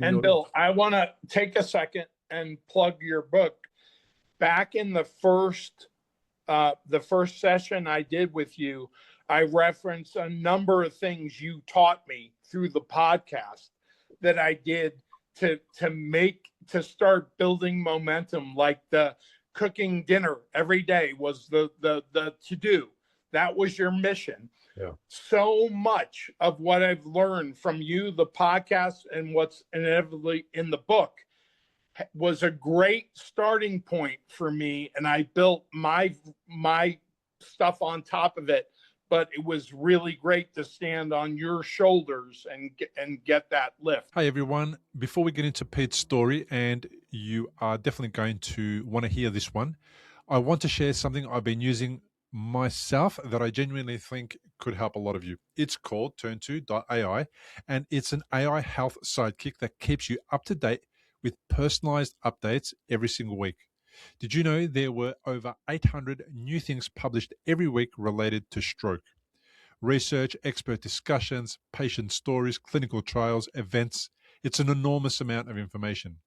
And Bill, I want to take a second and plug your book. Back in the first session I did with you, I referenced a number of things you taught me through the podcast that I did to start building momentum, like the cooking dinner every day was the to do. That was your mission. Yeah. So much of what I've learned from you, the podcast, and what's inevitably in the book was a great starting point for me. And I built my stuff on top of it. But it was really great to stand on your shoulders and get that lift. Hi, everyone. Before we get into Pete's story, and you are definitely going to want to hear this one, I want to share something I've been using myself that I genuinely think could help a lot of you. It's called Turn2.ai, and it's an AI health sidekick that keeps you up to date with personalized updates every single week. Did you know there were over 800 new things published every week related to stroke? Research, expert discussions, patient stories, clinical trials, events. It's an enormous amount of information.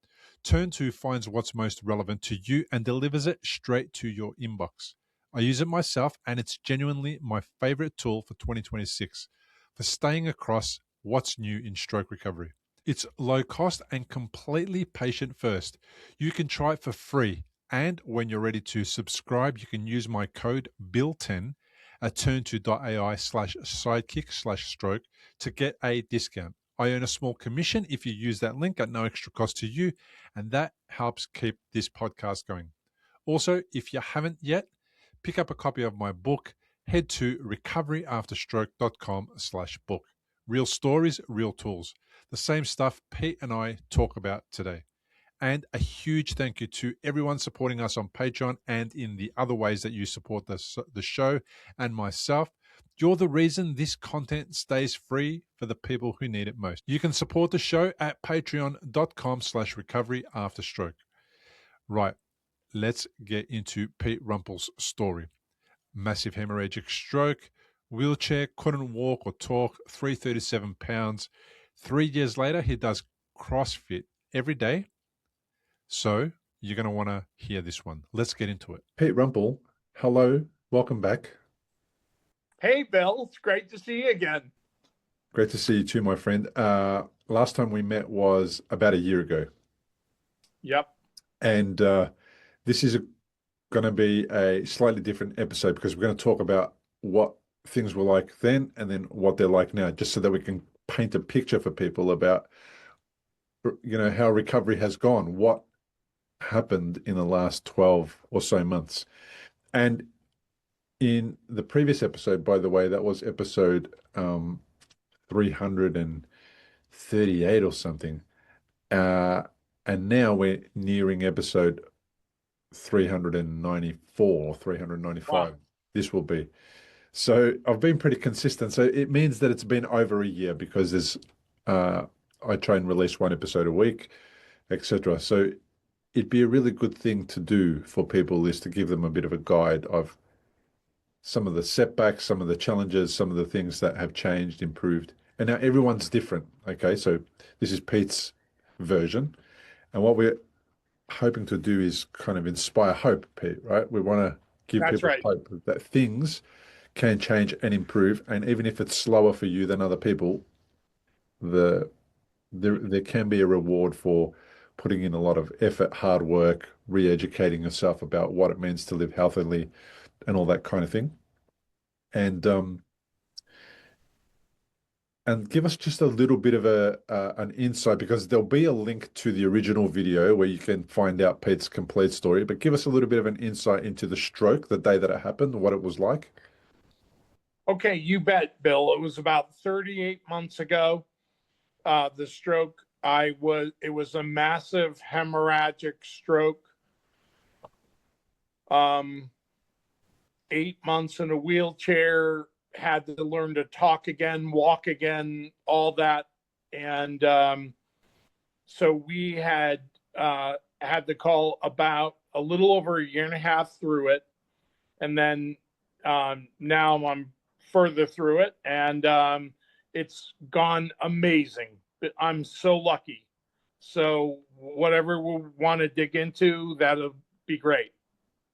Turn2 finds what's most relevant to you and delivers it straight to your inbox. I use it myself, and it's genuinely my favorite tool for 2026 for staying across what's new in stroke recovery. It's low cost and completely patient first. You can try it for free. And when you're ready to subscribe, you can use my code BILL10 at turn2.ai/sidekick/stroke to get a discount. I earn a small commission if you use that link at no extra cost to you, and that helps keep this podcast going. Also, if you haven't yet, pick up a copy of my book. Head to recoveryafterstroke.com/book. Real stories, real tools. The same stuff Pete and I talk about today. And a huge thank you to everyone supporting us on Patreon and in the other ways that you support the show and myself. You're the reason this content stays free for the people who need it most. You can support the show at patreon.com/recoveryafterstroke. Right, let's get into Pete Rumpel's story. Massive hemorrhagic stroke, wheelchair, couldn't walk or talk, 337 pounds. 3 years later, he does CrossFit every day. So you're going to want to hear this one. Let's get into it. Pete Rumpel, hello. Welcome back. Hey, Bill. It's great to see you again. Great to see you too, my friend. Last time we met was about a year ago. Yep. And this is going to be a slightly different episode because we're going to talk about what things were like then and then what they're like now, just so that we can paint a picture for people about, how recovery has gone, what happened in the last 12 or so months. And in the previous episode, by the way, that was episode 338 or something. And now we're nearing episode 394 or 395. Wow. This will be. So I've been pretty consistent. So it means that it's been over a year because there's I try and release one episode a week, etc. So it'd be a really good thing to do for people is to give them a bit of a guide of some of the setbacks, some of the challenges, some of the things that have changed, improved. And now everyone's different. Okay, so this is Pete's version. And what we're hoping to do is kind of inspire hope, Pete, right? We want to give people hope that things can change and improve. And even if it's slower for you than other people, there can be a reward for putting in a lot of effort, hard work, re-educating yourself about what it means to live healthily and all that kind of thing. And give us just a little bit of an insight, because there'll be a link to the original video where you can find out Pete's complete story, but give us a little bit of an insight into the stroke, the day that it happened, what it was like. Okay, you bet, Bill. It was about 38 months ago. The stroke, it was a massive hemorrhagic stroke. 8 months in a wheelchair, had to learn to talk again, walk again, all that. And so we had to call about a little over a year and a half through it. And then now I'm further through it, and it's gone amazing. I'm so lucky. So whatever we want to dig into, that'll be great.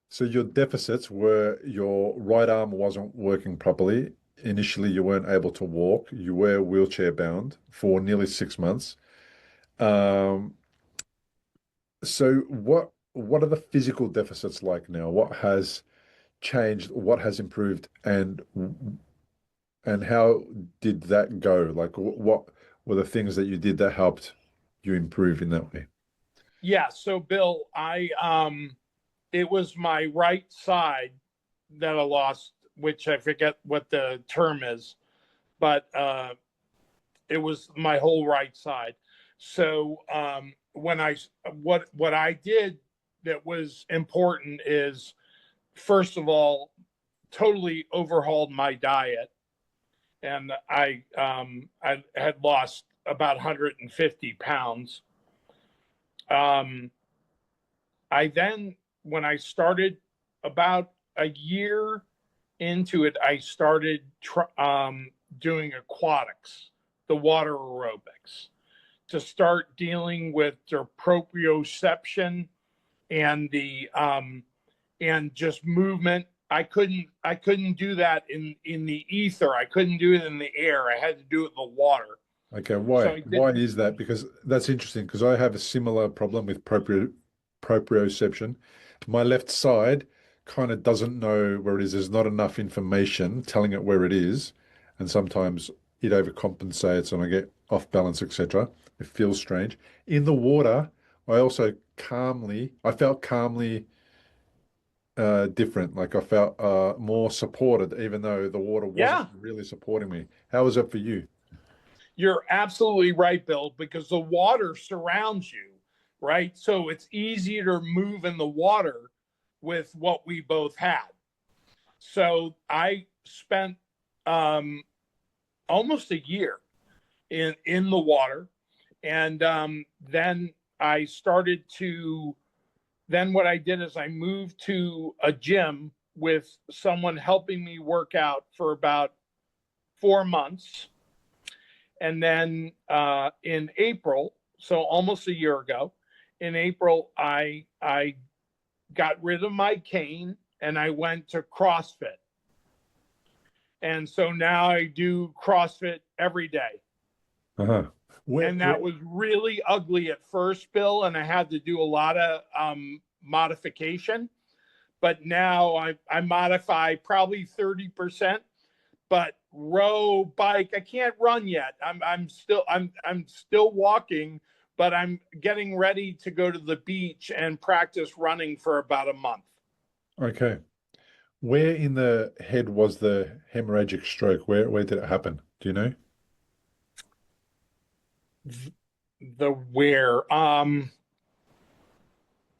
So your deficits were your right arm wasn't working properly. Initially, you weren't able to walk. You were wheelchair bound for nearly 6 months. Um, so what are the physical deficits like now? What has changed? What has improved? And how did that go? Like what were the things that you did that helped you improve in that way? Yeah. So Bill, it was my right side that I lost, which I forget what the term is, but it was my whole right side. So when I what I did that was important is, first of all, totally overhauled my diet, and I had lost about 150 pounds. Um, I then, when I started about a year into it, I started doing aquatics, the water aerobics, to start dealing with the proprioception and the and just movement. I couldn't do that in the ether. I couldn't do it in the air. I had to do it in the water. Okay, So why? I did. Why is that? Because that's interesting because I have a similar problem with proprioception. My left side kind of doesn't know where it is. There's not enough information telling it where it is, and sometimes it overcompensates and I get off balance, etc. It feels strange. In the water, I felt calmly different. Like I felt more supported, even though the water wasn't Yeah, really supporting me. How was that for you? you're absolutely right, Bill, because the water surrounds you, right? So it's easier to move in the water with what we both had. So I spent um, almost a year in the water, and then I started to. Then what I did is I moved to a gym with someone helping me work out for about 4 months, and then in April, so almost a year ago, in April, I got rid of my cane and I went to CrossFit. And so now I do CrossFit every day. Uh-huh. And Where that was really ugly at first, Bill, and I had to do a lot of modification. But now I modify probably 30%. But row, bike, I can't run yet. I'm still walking, but I'm getting ready to go to the beach and practice running for about a month. Okay. Where in the head was the hemorrhagic stroke? Where did it happen? Do you know? The where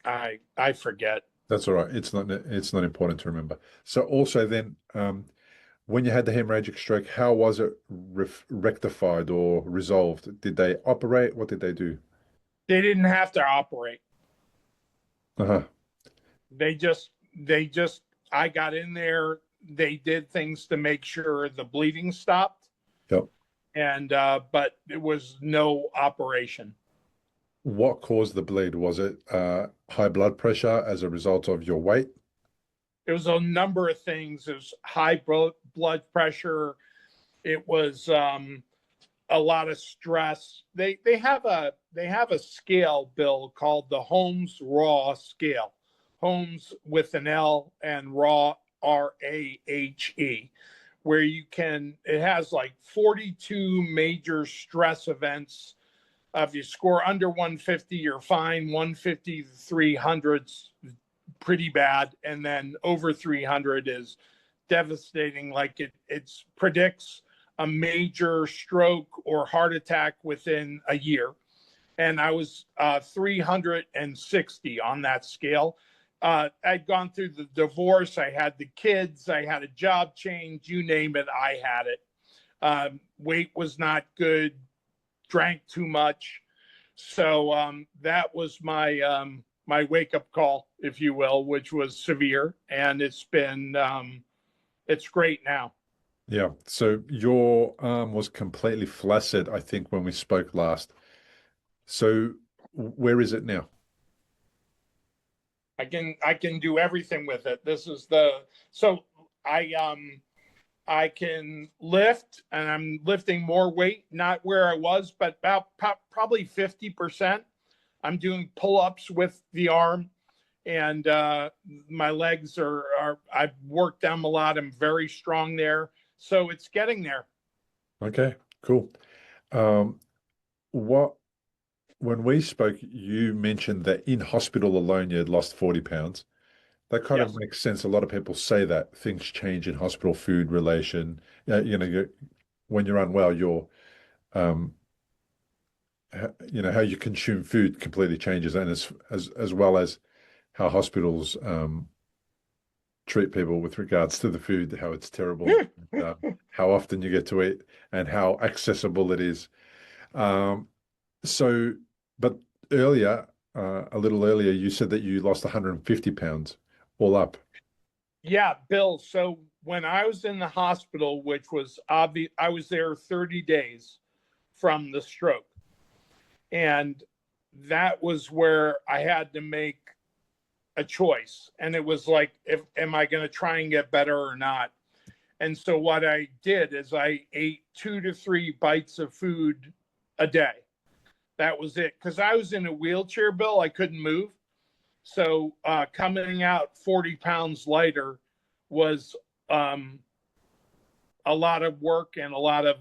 I forget. That's all right. It's not important to remember. So also then, when you had the hemorrhagic stroke, how was it rectified or resolved? Did they operate? What did they do? They didn't have to operate. Uh-huh. They just I got in there. They did things to make sure the bleeding stopped, Yep. and but it was no operation. What caused the bleed? Was it high blood pressure as a result of your weight? It was a number of things. It was high blood pressure. It was a lot of stress. They have a scale, Bill, called the Holmes Raw scale. Holmes with an L and Raw RAHE, where it has like 42 major stress events. If you score under 150, you're fine. 150 to 300's pretty bad, and then over 300 is devastating. Like it predicts a major stroke or heart attack within a year. And I was 360 on that scale. I'd gone through the divorce. I had the kids. I had a job change. You name it, I had it. Weight was not good. Drank too much. So that was my wake up call, if you will, which was severe, and it's great now. Yeah. So your arm was completely flaccid, I think, when we spoke last. So Where is it now? I can do everything with it. This is the so I can lift, and I'm lifting more weight, not where I was, but about probably 50%. I'm doing pull-ups with the arm, and my legs are I've worked them a lot. I'm very strong there, so it's getting there. Okay, cool. Um, what when we spoke, you mentioned that in hospital alone you had lost 40 pounds. That kind of Yes. makes sense. A lot of people say that things change in hospital, food relation. When you're unwell, um, how you consume food completely changes, and as well as how hospitals treat people with regards to the food, how it's terrible, how often you get to eat, and how accessible it is. Um, so, but earlier, a little earlier, you said that you lost 150 pounds all up. Yeah, Bill. So when I was in the hospital, which was obvious, I was there 30 days from the stroke. And that was where I had to make a choice. And it was like, if am I going to try and get better or not? And so what I did is I ate 2 to 3 bites of food a day. That was it. Because I was in a wheelchair, Bill. I couldn't move. So coming out 40 pounds lighter was a lot of work and a lot of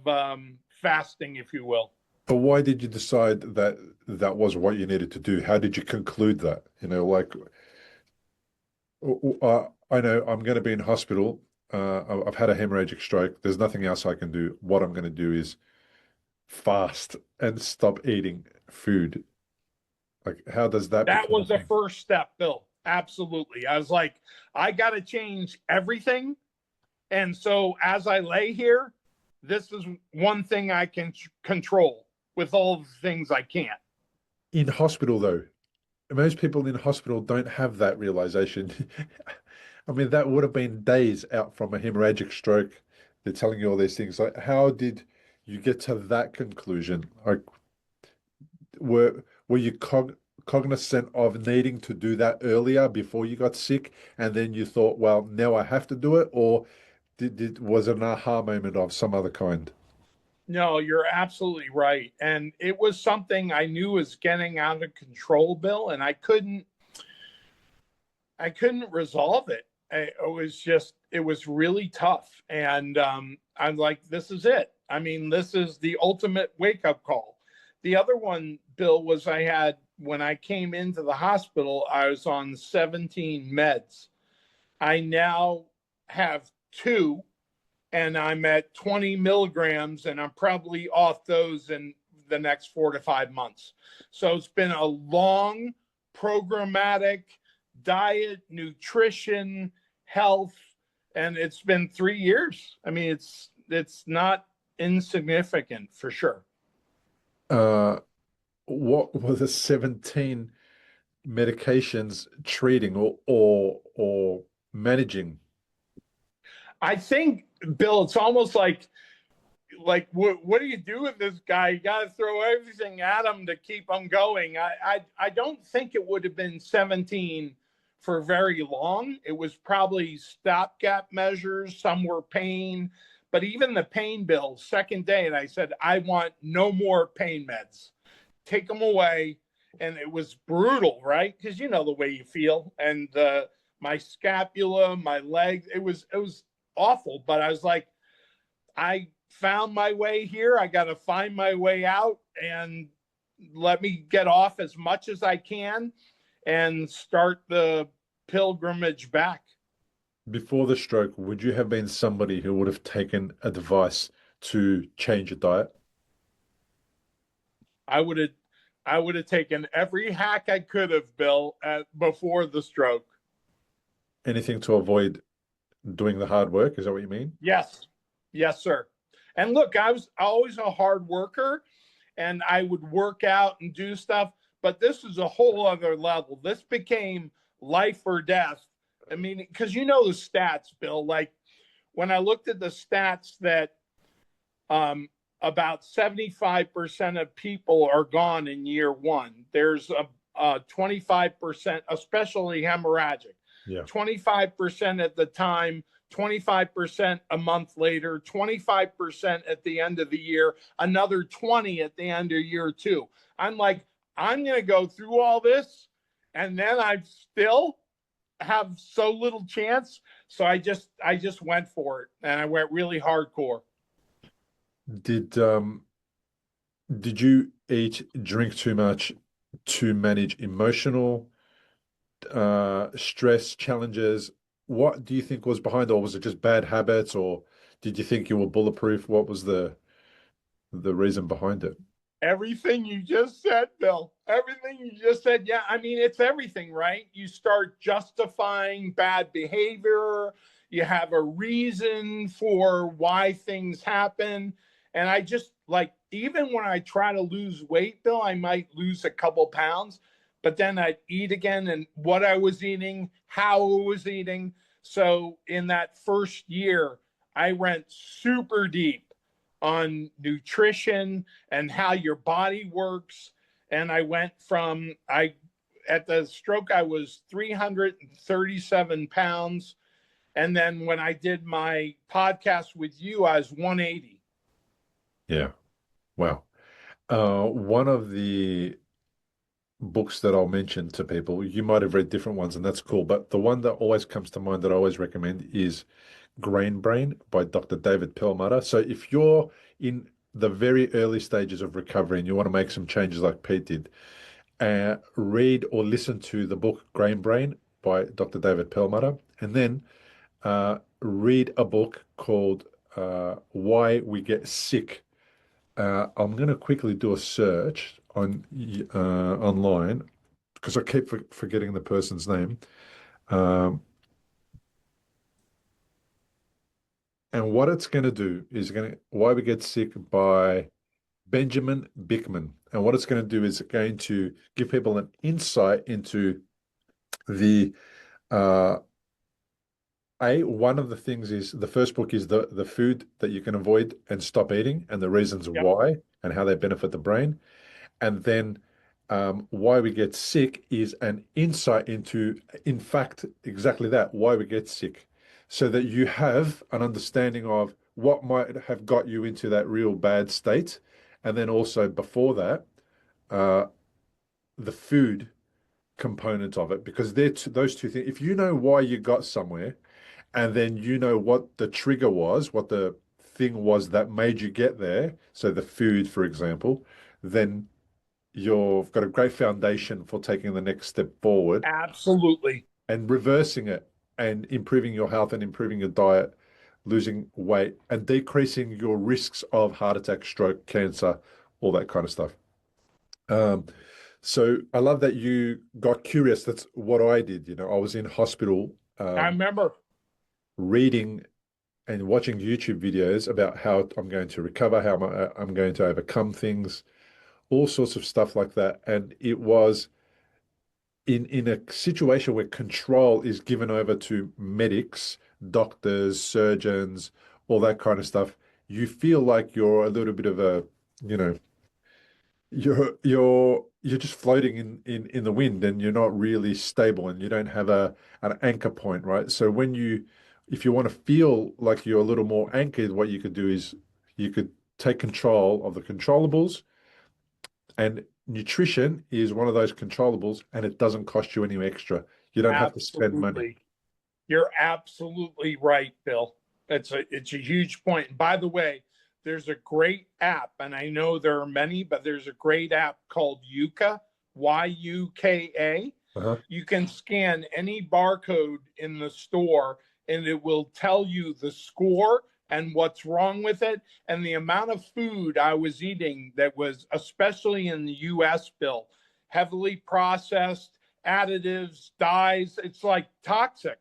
fasting, if you will. But why did you decide that that was what you needed to do? How did you conclude that? I know I'm going to be in hospital. I've had a hemorrhagic stroke. There's nothing else I can do. What I'm going to do is fast and stop eating food. Like, how does that That become a was the thing? first step, Bill. Absolutely. I was like, I got to change everything. And so as I lay here, this is one thing I can control with all the things I can't. In hospital, though, most people in hospital don't have that realization. I mean, that would have been days out from a hemorrhagic stroke. They're telling you all these things. Like, how did you get to that conclusion? Like, were you cognizant of needing to do that earlier before you got sick, and then you thought, well, now I have to do it, or was it an aha moment of some other kind? No, you're absolutely right. And it was something I knew was getting out of control, Bill, and I couldn't resolve it. It was really tough. And I'm like, this is it. I mean, this is the ultimate wake up call. The other one, Bill, was I had when I came into the hospital, I was on 17 meds. I now have two, and I'm at 20 milligrams, and I'm probably off those in the next 4 to 5 months. So it's been a long, programmatic diet, nutrition, health, and it's been 3 years. I mean, it's not insignificant for sure. Uh, what were the 17 medications treating or managing? I think, Bill, it's almost like what do you do with this guy? You got to throw everything at him to keep him going. I don't think it would have been 17 for very long. It was probably stopgap measures. Some were pain, but even the pain, Bill, second day, and I said, I want no more pain meds. Take them away. And it was brutal, right? Because you know the way you feel. And my scapula, my legs, it was awful. But I was like, I found my way here. I got to find my way out, and let me get off as much as I can and start the pilgrimage back. Before the stroke, would you have been somebody who would have taken advice to change your diet? I would have I would have taken every hack I could have, Bill, before the stroke. Anything to avoid doing the hard work? Is that what you mean? Yes. Yes, sir. And look, I was always a hard worker, and I would work out and do stuff, but this is a whole other level. This became life or death. I mean, because you know the stats, Bill. Like when I looked at the stats that about 75% of people are gone in year one. There's a 25%, especially hemorrhagic, Yeah. 25% at the time, 25% a month later, 25% at the end of the year, another 20 at the end of year two. I'm like, I'm going to go through all this and then I still have so little chance. So I just went for it and I went really hardcore. Did did you eat, drink too much to manage emotional stress, challenges? What do you think was behind it? Or was it just bad habits, or did you think you were bulletproof? What was the reason behind it? Everything you just said, Bill. Everything you just said. Yeah, I mean, it's everything, right? You start justifying bad behavior. You have a reason for why things happen. And I just like, even when I try to lose weight, Bill, I might lose a couple pounds, but then I'd eat again and what I was eating, how I was eating. So in that first year, I went super deep on nutrition and how your body works. And I went from, at the stroke, I was 337 pounds. And then when I did my podcast with you, I was 180. Yeah. Wow. One of the books that I'll mention to people, you might have read different ones, and that's cool. But the one that always comes to mind that I always recommend is Grain Brain by Dr. David Perlmutter. So if you're in the very early stages of recovery and you want to make some changes like Pete did, read or listen to the book Grain Brain by Dr. David Perlmutter, and then read a book called Why We Get Sick. I'm going to quickly do a search on online because I keep forgetting the person's name. Um, and what it's going to do is going to Why We Get Sick by Benjamin Bickman. And what it's going to do is going to give people an insight into the uh, one of the things is the first book is the food that you can avoid and stop eating and the reasons Yep. why and how they benefit the brain. And then why we get sick is an insight into, in fact, exactly that, why we get sick, so that you have an understanding of what might have got you into that real bad state. And then also before that, uh, the food component of it, because those two things, if you know why you got somewhere, and then you know what the trigger was, what the thing was that made you get there, so the food, for example, then you've got a great foundation for taking the next step forward Absolutely. and reversing it and improving your health and improving your diet, losing weight and decreasing your risks of heart attack, stroke, cancer, all that kind of stuff. Um, so I love that you got curious. That's what I did. I was in hospital, I remember. reading and watching YouTube videos about how I'm going to recover, how I'm going to overcome things, all sorts of stuff like that. And it was in a situation where control is given over to medics, doctors, surgeons, all that kind of stuff, you feel like you're a little bit of a, you know, you're just floating in the wind and you're not really stable and you don't have an anchor point, right? So if you want to feel like you're a little more anchored, what you could do is you could take control of the controllables, and nutrition is one of those controllables, and it doesn't cost you any extra. You don't have to spend money. Absolutely. You're absolutely right, Bill. It's a huge point. And by the way, there's a great app, and I know there are many, but there's a great app called Yuka, Yuka. Uh-huh. You can scan any barcode in the store, and it will tell you the score and what's wrong with it, and the amount of food I was eating that was, especially in the US, Bill, heavily processed, additives, dyes. It's like toxic.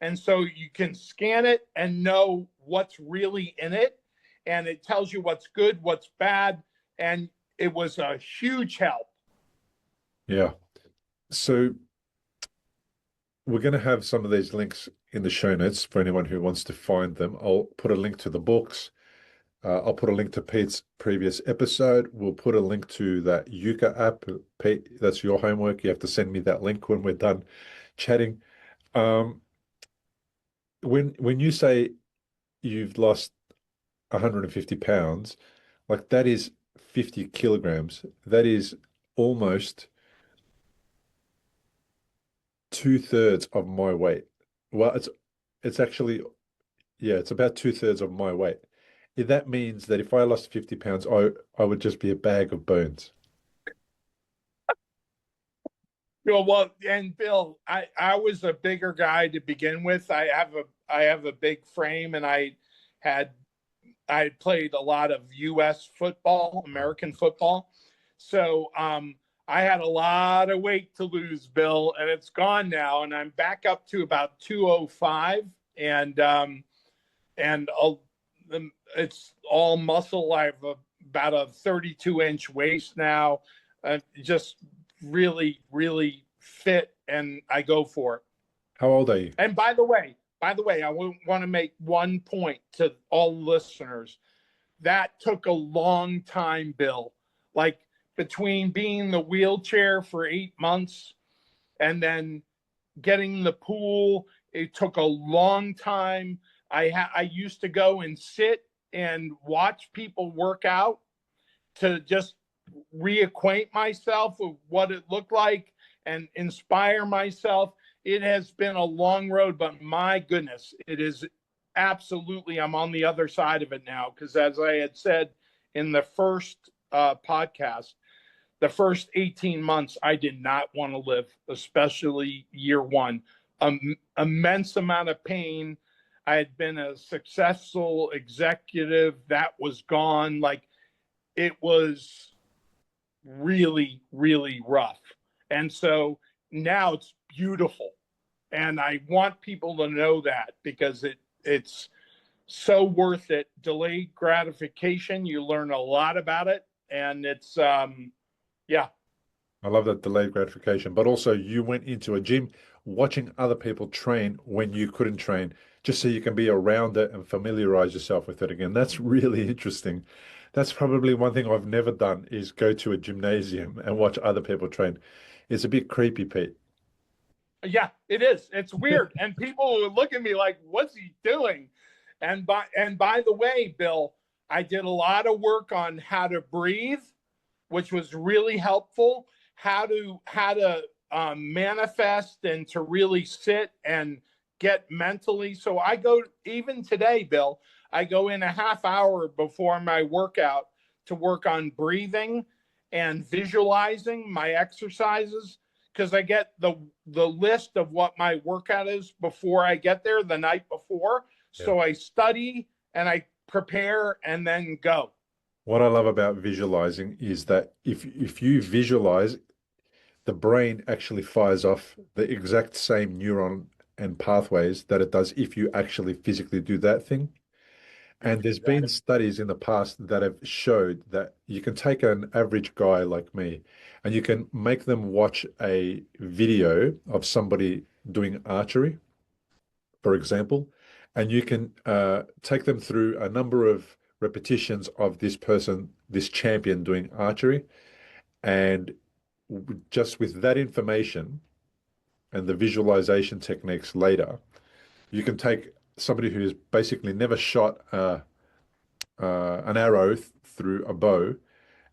And so you can scan it and know what's really in it. And it tells you what's good, what's bad. And it was a huge help. Yeah. So we're going to have some of these links in the show notes for anyone who wants to find them. I'll put a link to the books, I'll put a link to Pete's previous episode. We'll put a link to that Yuka app. Pete, that's your homework. You have to send me that link when we're done chatting. Um, when you say you've lost 150 pounds, like that is 50 kilograms. That is almost two-thirds of my weight. Well, it's actually, yeah, it's about two-thirds of my weight. That means that if I lost 50 pounds, I would just be a bag of bones. Well, and Bill, I was a bigger guy to begin with. I have a big frame, and had I played a lot of U.S. football, American football. So I had a lot of weight to lose, Bill, and it's gone now, and I'm back up to about 205, and it's all muscle. I have about a 32-inch waist now, just really, really fit, and I go for it. How old are you? And by the way, I want to make one point to all listeners. That took a long time, Bill. Like between being in the wheelchair for 8 months and then getting the pool, it took a long time. I used to go and sit and watch people work out to just reacquaint myself with what it looked like and inspire myself. It has been a long road, but my goodness, it is absolutely, I'm on the other side of it now. Because as I had said in the first podcast, the first 18 months, I did not want to live, especially year one. Immense amount of pain. I had been a successful executive. That was gone. Like it was really, really rough. And so now it's beautiful. And I want people to know that because it's so worth it. Delayed gratification, you learn a lot about it. And it's, yeah. I love that delayed gratification, but also you went into a gym watching other people train when you couldn't train, just so you can be around it and familiarize yourself with it again. That's really interesting. That's probably one thing I've never done is go to a gymnasium and watch other people train. It's a bit creepy, Pete. Yeah, it is. It's weird. And people would look at me like, what's he doing? And by the way, Bill, I did a lot of work on how to breathe, which was really helpful. How to manifest and to really sit and get mentally. So I go even today, Bill. I go in a half hour before my workout to work on breathing and visualizing my exercises because I get the list of what my workout is before I get there the night before. Yeah. So I study and I prepare and then go. What I love about visualizing is that if you visualize, the brain actually fires off the exact same neuron and pathways that it does if you actually physically do that thing. And there's been studies in the past that have showed that you can take an average guy like me and you can make them watch a video of somebody doing archery, for example, and you can take them through a number of repetitions of this person, this champion doing archery. And just with that information and the visualization techniques later, you can take somebody who's basically never shot an arrow through a bow,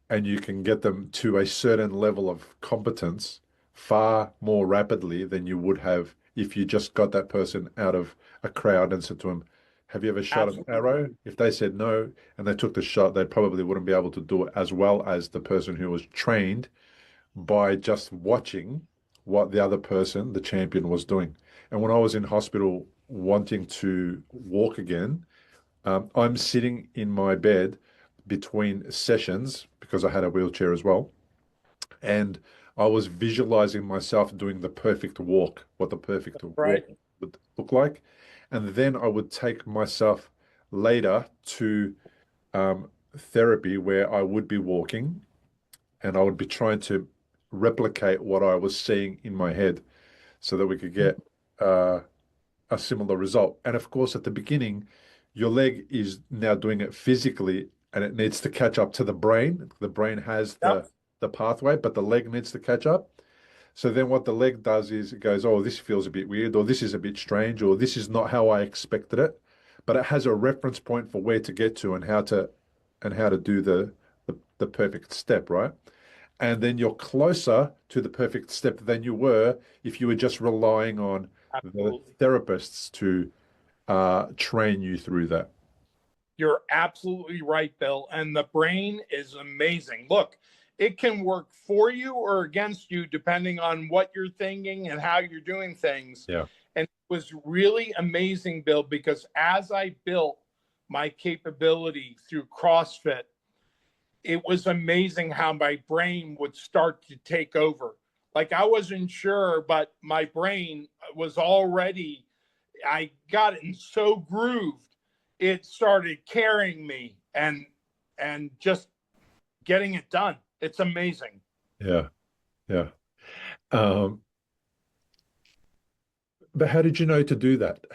and you can get them to a certain level of competence far more rapidly than you would have if you just got that person out of a crowd and said to them, have you ever shot an arrow? If they said no and they took the shot, they probably wouldn't be able to do it as well as the person who was trained by just watching what the other person, the champion, was doing. And when I was in hospital wanting to walk again, I'm sitting in my bed between sessions because I had a wheelchair as well. And I was visualizing myself doing the perfect walk, what the perfect Right. walk would look like. And then I would take myself later to therapy where I would be walking and I would be trying to replicate what I was seeing in my head so that we could get a similar result. And of course, at the beginning, your leg is now doing it physically and it needs to catch up to the brain. The brain has Yep. the pathway, but the leg needs to catch up. So then what the leg does is it goes, oh, this feels a bit weird, or this is a bit strange, or this is not how I expected it. But it has a reference point for where to get to and how to do the perfect step, right? And then you're closer to the perfect step than you were if you were just relying on the Absolutely. therapists to train you through that. You're absolutely right, Bill. And the brain is amazing. Look, it can work for you or against you depending on what you're thinking and how you're doing things. Yeah. And it was really amazing, Bill, because as I built my capability through CrossFit, it was amazing how my brain would start to take over. Like I wasn't sure, but my brain was already, I got it so grooved, it started carrying me and just getting it done. It's amazing. Yeah. Yeah. Um, but how did you know to do that?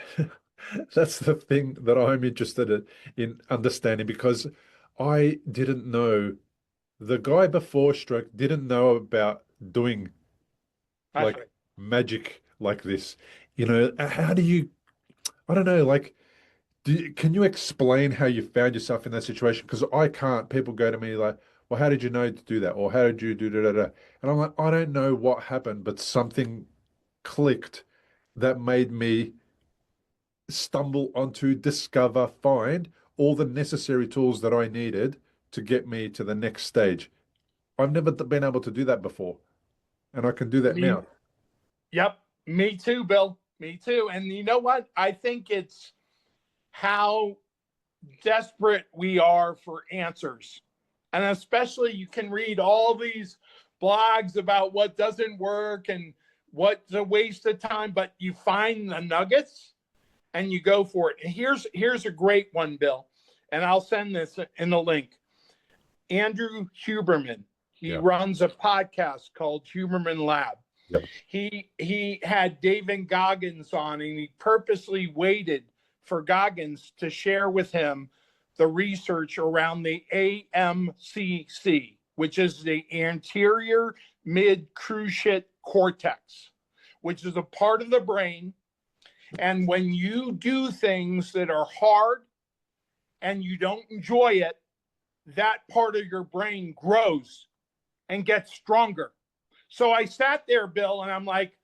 That's the thing that I'm interested in understanding because I didn't know the guy before stroke didn't know about doing That's like right. magic like this. You know, how do you, I don't know, like, can you explain how you found yourself in that situation? Because I can't. People go to me like, well, how did you know to do that? Or how did you do da da da? And I'm like, I don't know what happened, but something clicked that made me stumble onto, discover, find all the necessary tools that I needed to get me to the next stage. I've never been able to do that before, and I can do that Me, now. yep, me too, Bill. Me too. And you know what? I think it's how desperate we are for answers. And especially you can read all these blogs about what doesn't work and what's a waste of time, but you find the nuggets and you go for it. And here's a great one, Bill. And I'll send this in the link. Andrew Huberman. He Yeah. runs a podcast called Huberman Lab. Yep. He had David Goggins on, and he purposely waited for Goggins to share with him the research around the AMCC, which is the anterior mid cruciate cortex, which is a part of the brain. And when you do things that are hard and you don't enjoy it, that part of your brain grows and gets stronger. So I sat there, Bill, and I'm like,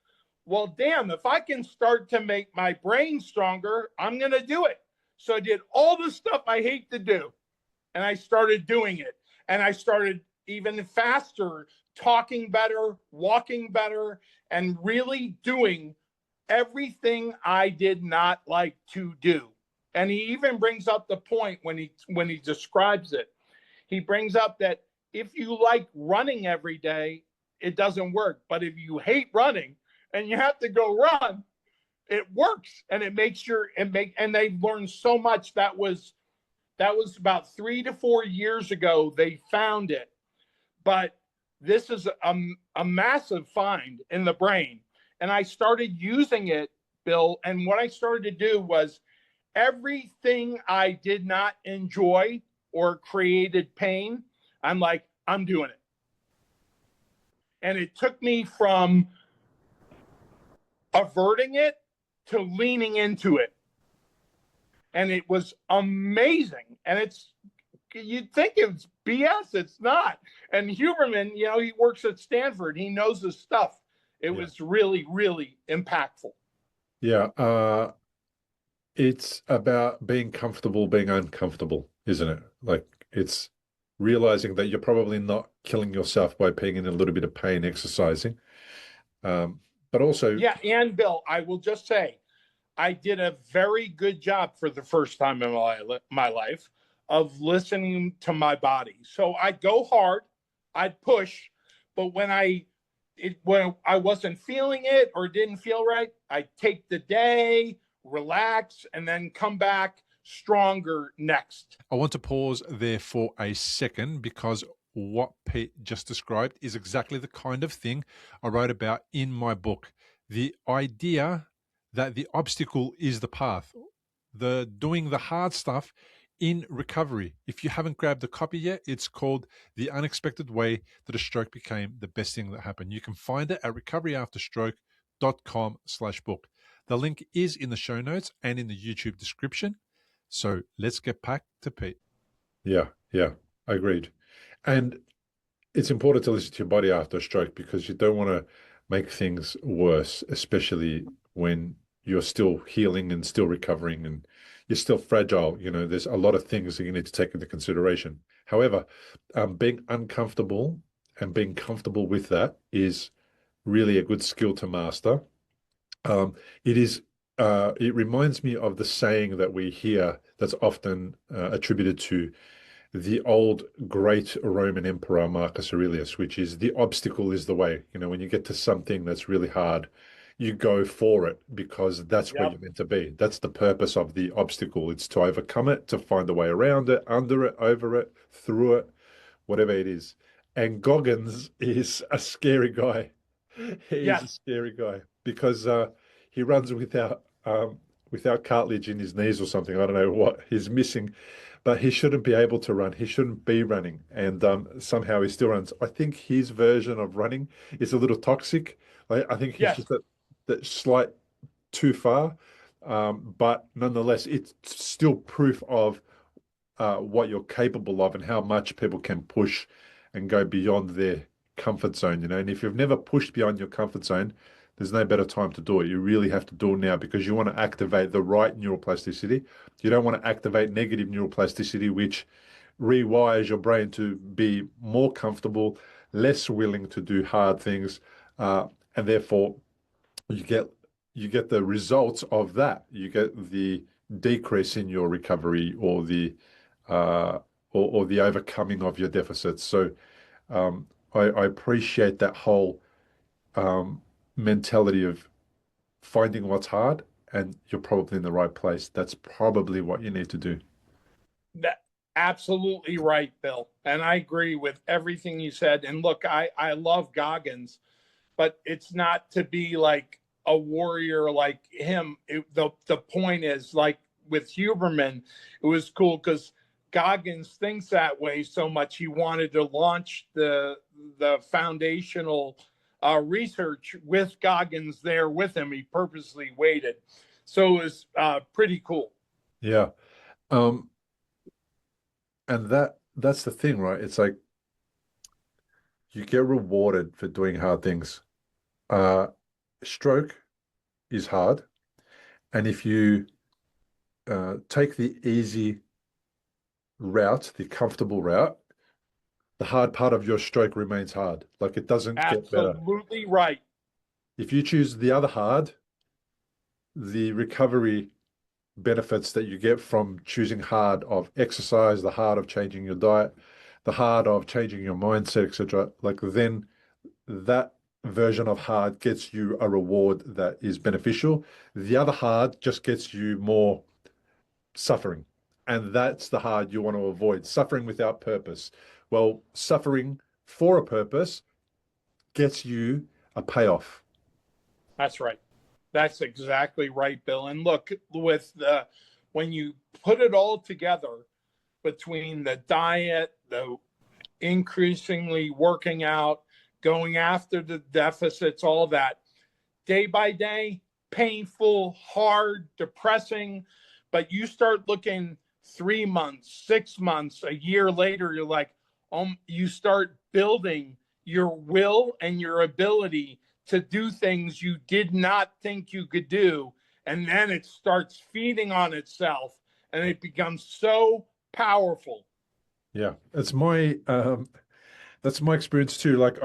well, damn, if I can start to make my brain stronger, I'm going to do it. So I did all the stuff I hate to do, and I started doing it. And I started even faster, talking better, walking better, and really doing everything I did not like to do. And he even brings up the point when he describes it. He brings up that if you like running every day, it doesn't work. But if you hate running and you have to go run, it works and it makes and they've learned so much. That was about 3 to 4 years ago they found it. But this is a massive find in the brain. And I started using it, Bill. And what I started to do was everything I did not enjoy or created pain, I'm like, I'm doing it. And it took me from averting it to leaning into it. And it was amazing. And you'd think it's BS. It's not. And Huberman, he works at Stanford. He knows his stuff. It Yeah. was really, really impactful. Yeah. It's about being comfortable, being uncomfortable, isn't it? Like it's realizing that you're probably not killing yourself by being in a little bit of pain exercising. But also, Yeah. And Bill, I will just say, I did a very good job for the first time in my life of listening to my body. So I'd go hard, I'd push, but when I wasn't feeling it or didn't feel right, I'd take the day, relax, and then come back stronger next. I want to pause there for a second because what Pete just described is exactly the kind of thing I wrote about in my book. The idea that the obstacle is the path. the doing the hard stuff in recovery. If you haven't grabbed a copy yet, it's called The Unexpected Way That a Stroke Became the Best Thing That Happened. You can find it at recoveryafterstroke.com/book. The link is in the show notes and in the YouTube description. So let's get back to Pete. Yeah, agreed. And it's important to listen to your body after a stroke because you don't want to make things worse, especially when you're still healing and still recovering and you're still fragile. You know, there's a lot of things that you need to take into consideration. However, being uncomfortable and being comfortable with that is really a good skill to master. It reminds me of the saying that we hear that's often attributed to the old great Roman Emperor Marcus Aurelius, which is the obstacle is the way. You know, when you get to something that's really hard, you go for it because that's where you're meant to be. That's the purpose of the obstacle. It's to overcome it, to find a way around it, under it, over it, through it, whatever it is. And Goggins is a scary guy. He's a scary guy because he runs without cartilage in his knees or something. I don't know what he's missing, but he shouldn't be able to run. He shouldn't be running, and somehow he still runs. I think his version of running is a little toxic. I think he's just that slight too far, but nonetheless, it's still proof of what you're capable of and how much people can push and go beyond their comfort zone. You know, and if you've never pushed beyond your comfort zone, there's no better time to do it. You really have to do it now because you want to activate the right neuroplasticity. You don't want to activate negative neuroplasticity, which rewires your brain to be more comfortable, less willing to do hard things, and therefore you get the results of that. You get the decrease in your recovery or the overcoming of your deficits. So I appreciate that whole mentality of finding what's hard, and you're probably in the right place. That's probably what you need to do. That, absolutely right, Bill. And I agree with everything you said. And look, I love Goggins, but it's not to be like a warrior like him. The point is, like with Huberman, it was cool because Goggins thinks that way so much. He wanted to launch the foundational research with Goggins there with him. He purposely waited. So it was pretty cool. Yeah. And that's the thing, right? It's like you get rewarded for doing hard things. Stroke is hard. And if you take the easy route, the comfortable route, the hard part of your stroke remains hard. Like it doesn't get better. Absolutely right. If you choose the other hard, the recovery benefits that you get from choosing hard of exercise, the hard of changing your diet, the hard of changing your mindset, etc., like then that version of hard gets you a reward that is beneficial. The other hard just gets you more suffering. And that's the hard you want to avoid, suffering without purpose. Well, suffering for a purpose gets you a payoff. That's right. That's exactly right, Bill. And look, with when you put it all together between the diet, the increasingly working out, going after the deficits, all that, day by day, painful, hard, depressing, but you start looking 3 months, 6 months, a year later, you're like, you start building your will and your ability to do things you did not think you could do. And then it starts feeding on itself and it becomes so powerful. Yeah, that's my experience too. Like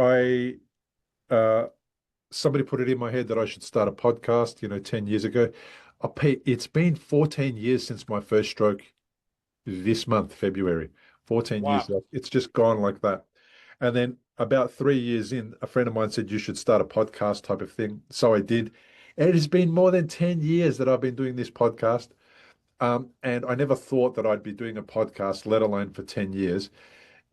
somebody put it in my head that I should start a podcast, 10 years ago. It's been 14 years since my first stroke this month, February. 14 years. It's just gone like that. And then about 3 years in, a friend of mine said, you should start a podcast type of thing. So I did. And it has been more than 10 years that I've been doing this podcast. And I never thought that I'd be doing a podcast, let alone for 10 years.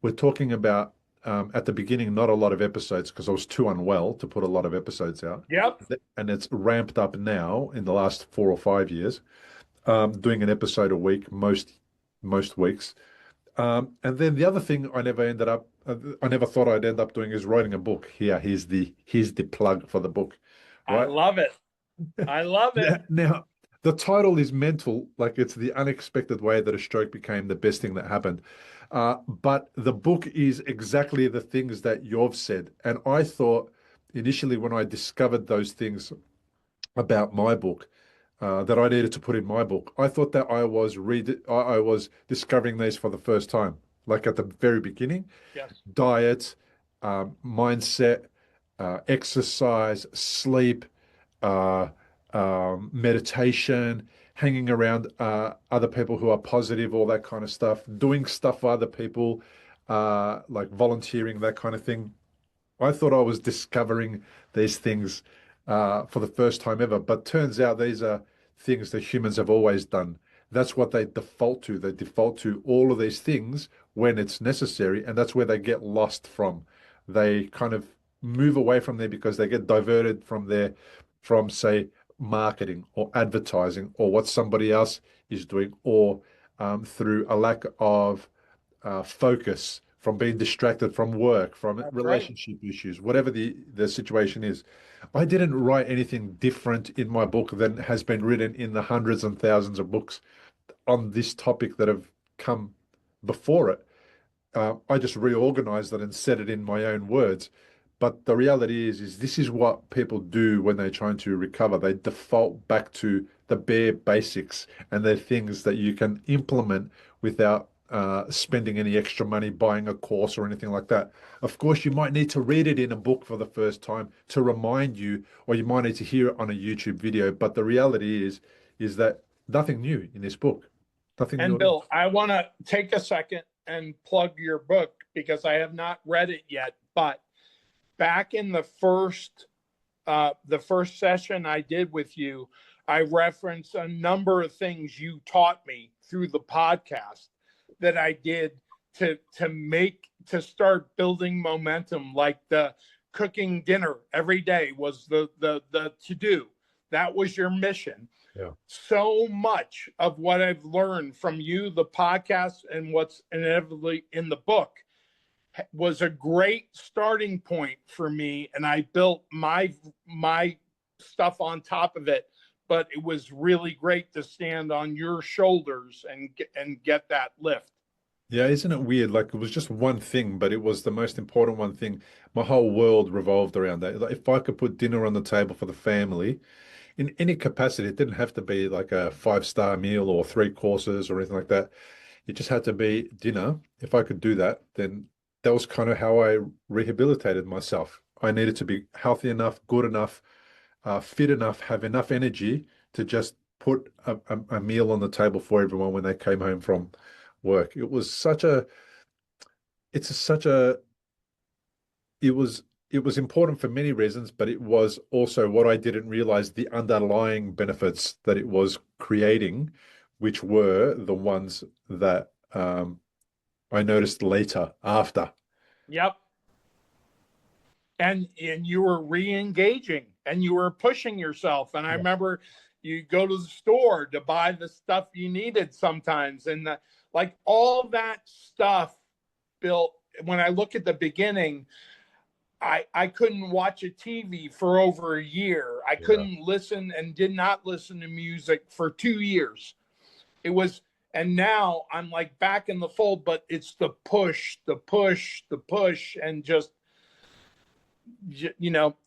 We're talking about, at the beginning, not a lot of episodes because I was too unwell to put a lot of episodes out. Yep. And it's ramped up now in the last 4 or 5 years. doing an episode a week most weeks. And then the other thing I never thought I'd end up doing is writing a book. Here's the plug for the book, I right? love it. I love it. Now, the title is mental, like it's the unexpected way that a stroke became the best thing that happened. But the book is exactly the things that you've said. And I thought initially when I discovered those things about my book, that I needed to put in my book, I thought that I was discovering these for the first time, like at the very beginning. Yes. Diet, mindset, exercise, sleep, uh, meditation, hanging around other people who are positive, all that kind of stuff, doing stuff for other people, like volunteering, that kind of thing. I thought I was discovering these things for the first time ever, but turns out these are things that humans have always done. That's what they default to. They default to all of these things when it's necessary, and that's where they get lost from. They kind of move away from there because they get diverted from there, from say marketing or advertising or what somebody else is doing, or through a lack of focus, from being distracted from work, from That's right. relationship issues, whatever the situation is. I didn't write anything different in my book than has been written in the hundreds and thousands of books on this topic that have come before it. I just reorganized it and said it in my own words. But the reality is this is what people do when they're trying to recover. They default back to the bare basics, and they're things that you can implement without spending any extra money buying a course or anything like that. Of course, you might need to read it in a book for the first time to remind you, or you might need to hear it on a YouTube video. But the reality is that nothing new in this book, nothing new And at all. Bill, I want to take a second and plug your book because I have not read it yet. But back in the first session I did with you, I referenced a number of things you taught me through the podcast that I did to start building momentum, like the cooking dinner every day was the to do. That was your mission. Yeah. So much of what I've learned from you, the podcast, and what's inevitably in the book was a great starting point for me, and I built my stuff on top of it. But it was really great to stand on your shoulders and get that lift. Yeah, isn't it weird? Like it was just one thing, but it was the most important one thing. My whole world revolved around that. Like, if I could put dinner on the table for the family in any capacity, it didn't have to be like a five-star meal or three courses or anything like that. It just had to be dinner. If I could do that, then that was kind of how I rehabilitated myself. I needed to be healthy enough, good enough, fit enough, have enough energy to just put a meal on the table for everyone when they came home from work. It's such a, it was, it was important for many reasons, but it was also what I didn't realize, the underlying benefits that it was creating, which were the ones that I noticed later after. Yep. And you were re-engaging and you were pushing yourself. And I Yeah. remember you go to the store to buy the stuff you needed sometimes, and like all that stuff built. When I look at the beginning, I couldn't watch a TV for over a year. I Yeah. couldn't listen and did not listen to music for 2 years. It was, and now I'm like back in the fold, but it's the push, the push, the push, and just,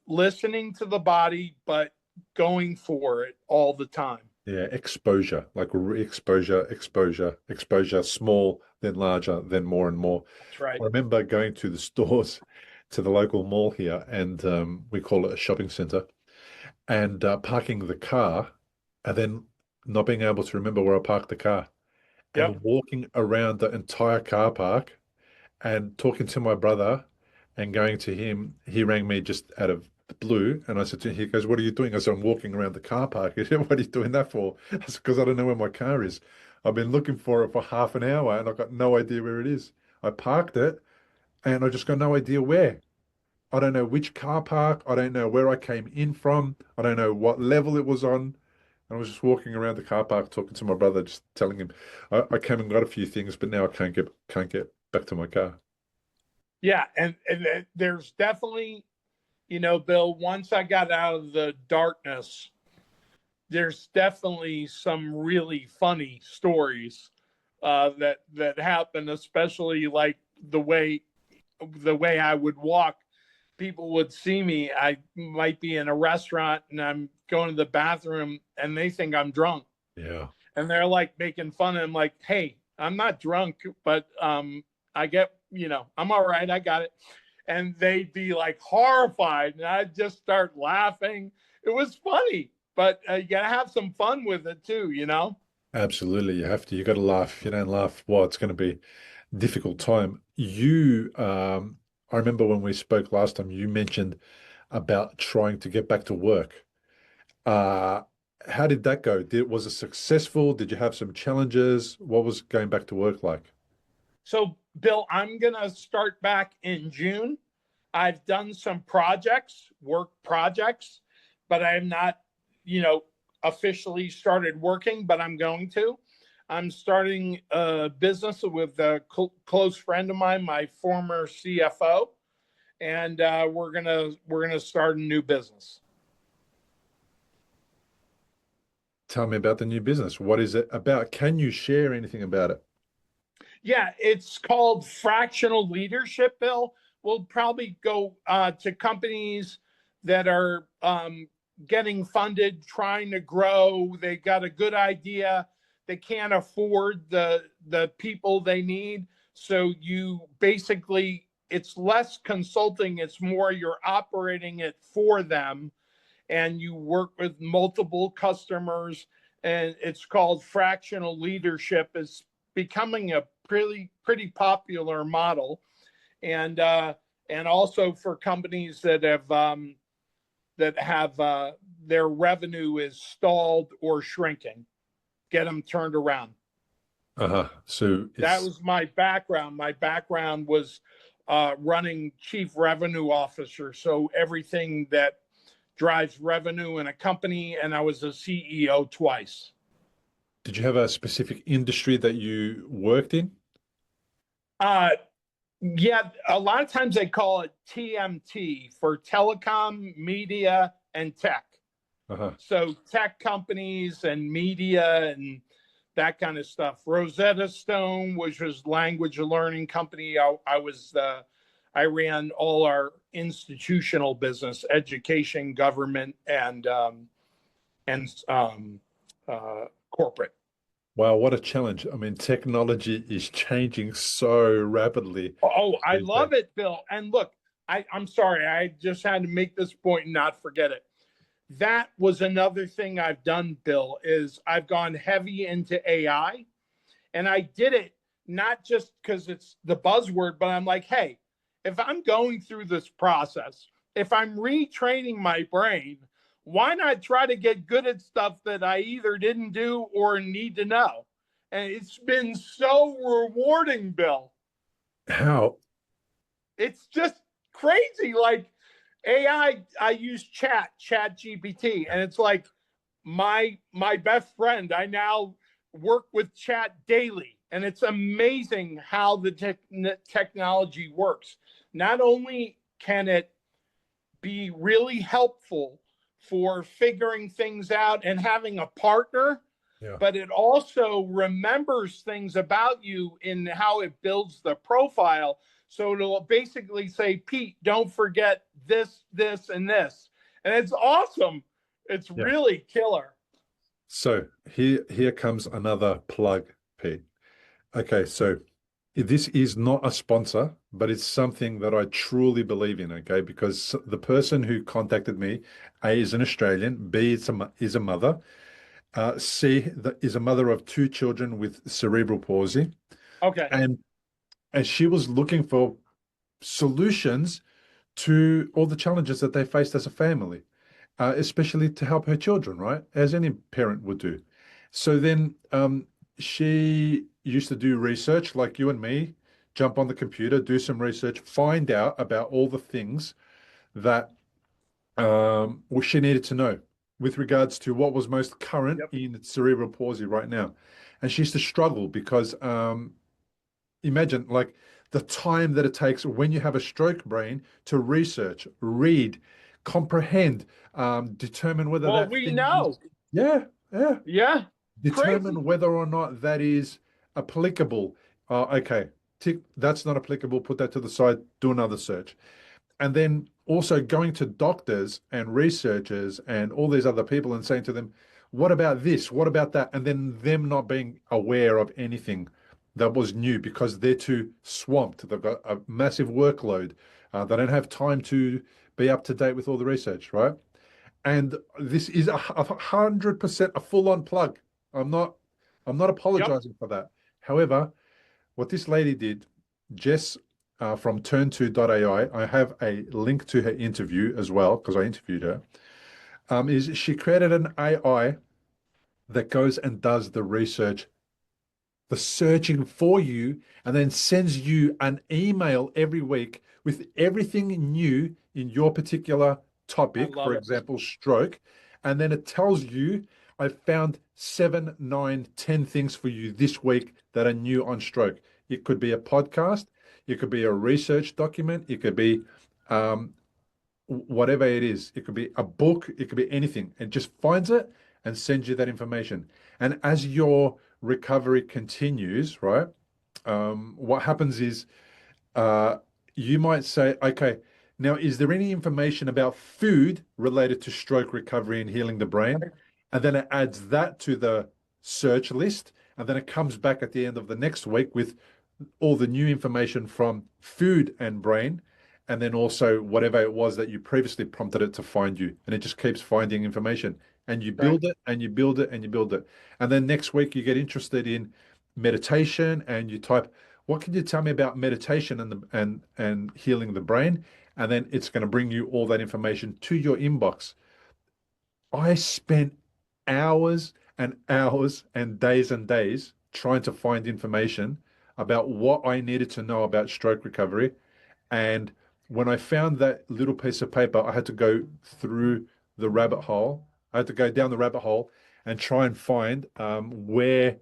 listening to the body, but going for it all the time. Yeah, exposure, like exposure, exposure, exposure, small, then larger, then more and more. That's right. I remember going to the stores, to the local mall here, and we call it a shopping center, and parking the car, and then not being able to remember where I parked the car, Yep. and walking around the entire car park and talking to my brother and going to him. He rang me just out of the blue, and I said to him, he goes, "What are you doing?" I said, "I'm walking around the car park." He said, "What are you doing that for?" I said, "Because I don't know where my car is. I've been looking for it for half an hour and I've got no idea where it is. I parked it and I just got no idea where. I don't know which car park. I don't know where I came in from. I don't know what level it was on. I was just walking around the car park talking to my brother, just telling him I came and got a few things, but now I can't get back to my car. Yeah, and there's definitely, Bill, once I got out of the darkness, there's definitely some really funny stories that happen, especially like the way I would walk. People would see me. I might be in a restaurant and I'm going to the bathroom and they think I'm drunk. Yeah. And they're like making fun of him, like, hey, I'm not drunk, but I get, I'm all right, I got it. And they'd be like horrified, and I'd just start laughing. It was funny, but you gotta have some fun with it too. Absolutely. You have to. You got to laugh. If you don't laugh, well, it's going to be a difficult time. I remember when we spoke last time, you mentioned about trying to get back to work. Uh, how did that go? Was it successful? Did you have some challenges? What was going back to work like? So, Bill, I'm gonna start back in June. I've done some work projects, but I have not, you know, officially started working, but I'm going to. I'm starting a business with a close friend of mine, my former CFO, and we're gonna start a new business. Tell me about the new business. What is it about? Can you share anything about it? Yeah, it's called fractional leadership, Bill. We'll probably go to companies that are getting funded, trying to grow. They got a good idea. They can't afford the people they need. So you basically, it's less consulting. It's more you're operating it for them, and you work with multiple customers. And it's called fractional leadership. It's becoming a pretty popular model, and also for companies that have their revenue is stalled or shrinking, get them turned around. Uh-huh. So That it's was my background. My background was running chief revenue officer, so everything that drives revenue in a company, and I was a CEO twice. Did you have a specific industry that you worked in? Uh, Yeah, a lot of times they call it TMT for telecom, media, and tech. Uh-huh. So tech companies and media and that kind of stuff. Rosetta Stone, which was language learning company. I ran all our institutional business, education, government, and corporate. Wow, what a challenge. I mean, technology is changing so rapidly Oh, I these days. love it, Bill. And look, I'm sorry, I just had to make this point and not forget it. That was another thing I've done, Bill, is I've gone heavy into AI. And I did it not just because it's the buzzword, but I'm like, hey, if I'm going through this process, if I'm retraining my brain, why not try to get good at stuff that I either didn't do or need to know? And it's been so rewarding, Bill. How? It's just crazy. Like I use chat GPT, and it's like my best friend. I now work with chat daily, and it's amazing how the technology works. Not only can it be really helpful for figuring things out and having a partner, Yeah. but it also remembers things about you in how it builds the profile. So it'll basically say, Pete, don't forget this, this, and this. And it's awesome. It's Yeah. really killer. So here comes another plug, Pete. Okay, so this is not a sponsor, but it's something that I truly believe in, okay? Because the person who contacted me, A, is an Australian, B, is a mother, C, is a mother of two children with cerebral palsy, Okay. and she was looking for solutions to all the challenges that they faced as a family, especially to help her children, right? As any parent would do. So then she used to do research like you and me, jump on the computer, do some research, find out about all the things that she needed to know with regards to what was most current Yep. in cerebral palsy right now. And she used to struggle because imagine like the time that it takes when you have a stroke brain to research, read, comprehend, determine whether Well, that we thing is, know. yeah, yeah, Yeah. Crazy. determine whether or not that is applicable. Okay, tick, that's not applicable, put that to the side, do another search. And then also going to doctors and researchers and all these other people and saying to them, what about this? What about that? And then them not being aware of anything that was new because they're too swamped. They've got a massive workload. They don't have time to be up to date with all the research, right? And this is 100% a full-on plug. I'm not, I'm not Yep. apologizing for that. However, what this lady did, Jess from turn2.ai, I have a link to her interview as well because I interviewed her, is she created an AI that goes and does the research, the searching for you, and then sends you an email every week with everything new in your particular I topic, for love it. example, stroke. And then it tells you, I found 7, 9, 10 things for you this week that are new on stroke. It could be a podcast, it could be a research document, it could be um, whatever it is. It could be a book, it could be anything, and just finds it and sends you that information. And as your recovery continues, right, what happens is uh, you might say, okay, now is there any information about food related to stroke recovery and healing the brain? And then it adds that to the search list. And then it comes back at the end of the next week with all the new information from food and brain, and then also whatever it was that you previously prompted it to find you. And it just keeps finding information. And you Right. build it and you build it and you build it. And then next week you get interested in meditation and you type, what can you tell me about meditation and healing the brain? And then it's going to bring you all that information to your inbox. I spent hours and days trying to find information about what I needed to know about stroke recovery. And when I found that little piece of paper, I had to go through the rabbit hole. I had to go down the rabbit hole and try and find where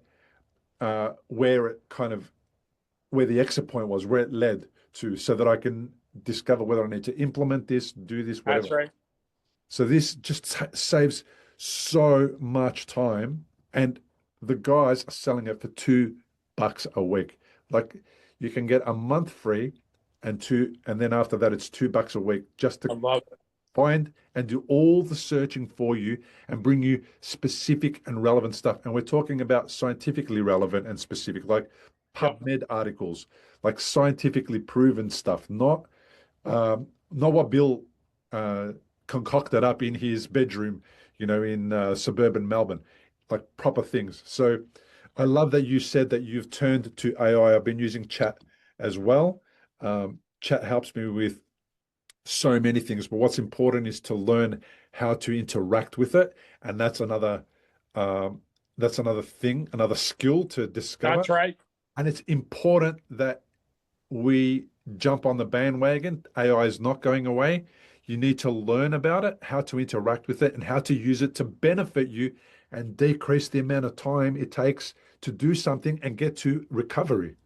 it kind of where the exit point was, where it led to, so that I can discover whether I need to implement this, do this, That's whatever. right. So this just saves so much time, and the guys are selling it for $2 a week. Like you can get a month free, and then after that it's $2 a week just I to love it. find and do all the searching for you and bring you specific and relevant stuff. And we're talking about scientifically relevant and specific, like Yep. PubMed articles, like scientifically proven stuff, not what Bill concocted up in his bedroom, in suburban Melbourne, like proper things. So I love that you said that you've turned to AI. I've been using chat as well. Chat helps me with so many things, but what's important is to learn how to interact with it, and um, that's another thing, another skill to discover. That's right. And it's important that we jump on the bandwagon. AI is not going away. You need to learn about it, how to interact with it, and how to use it to benefit you and decrease the amount of time it takes to do something and get to recovery.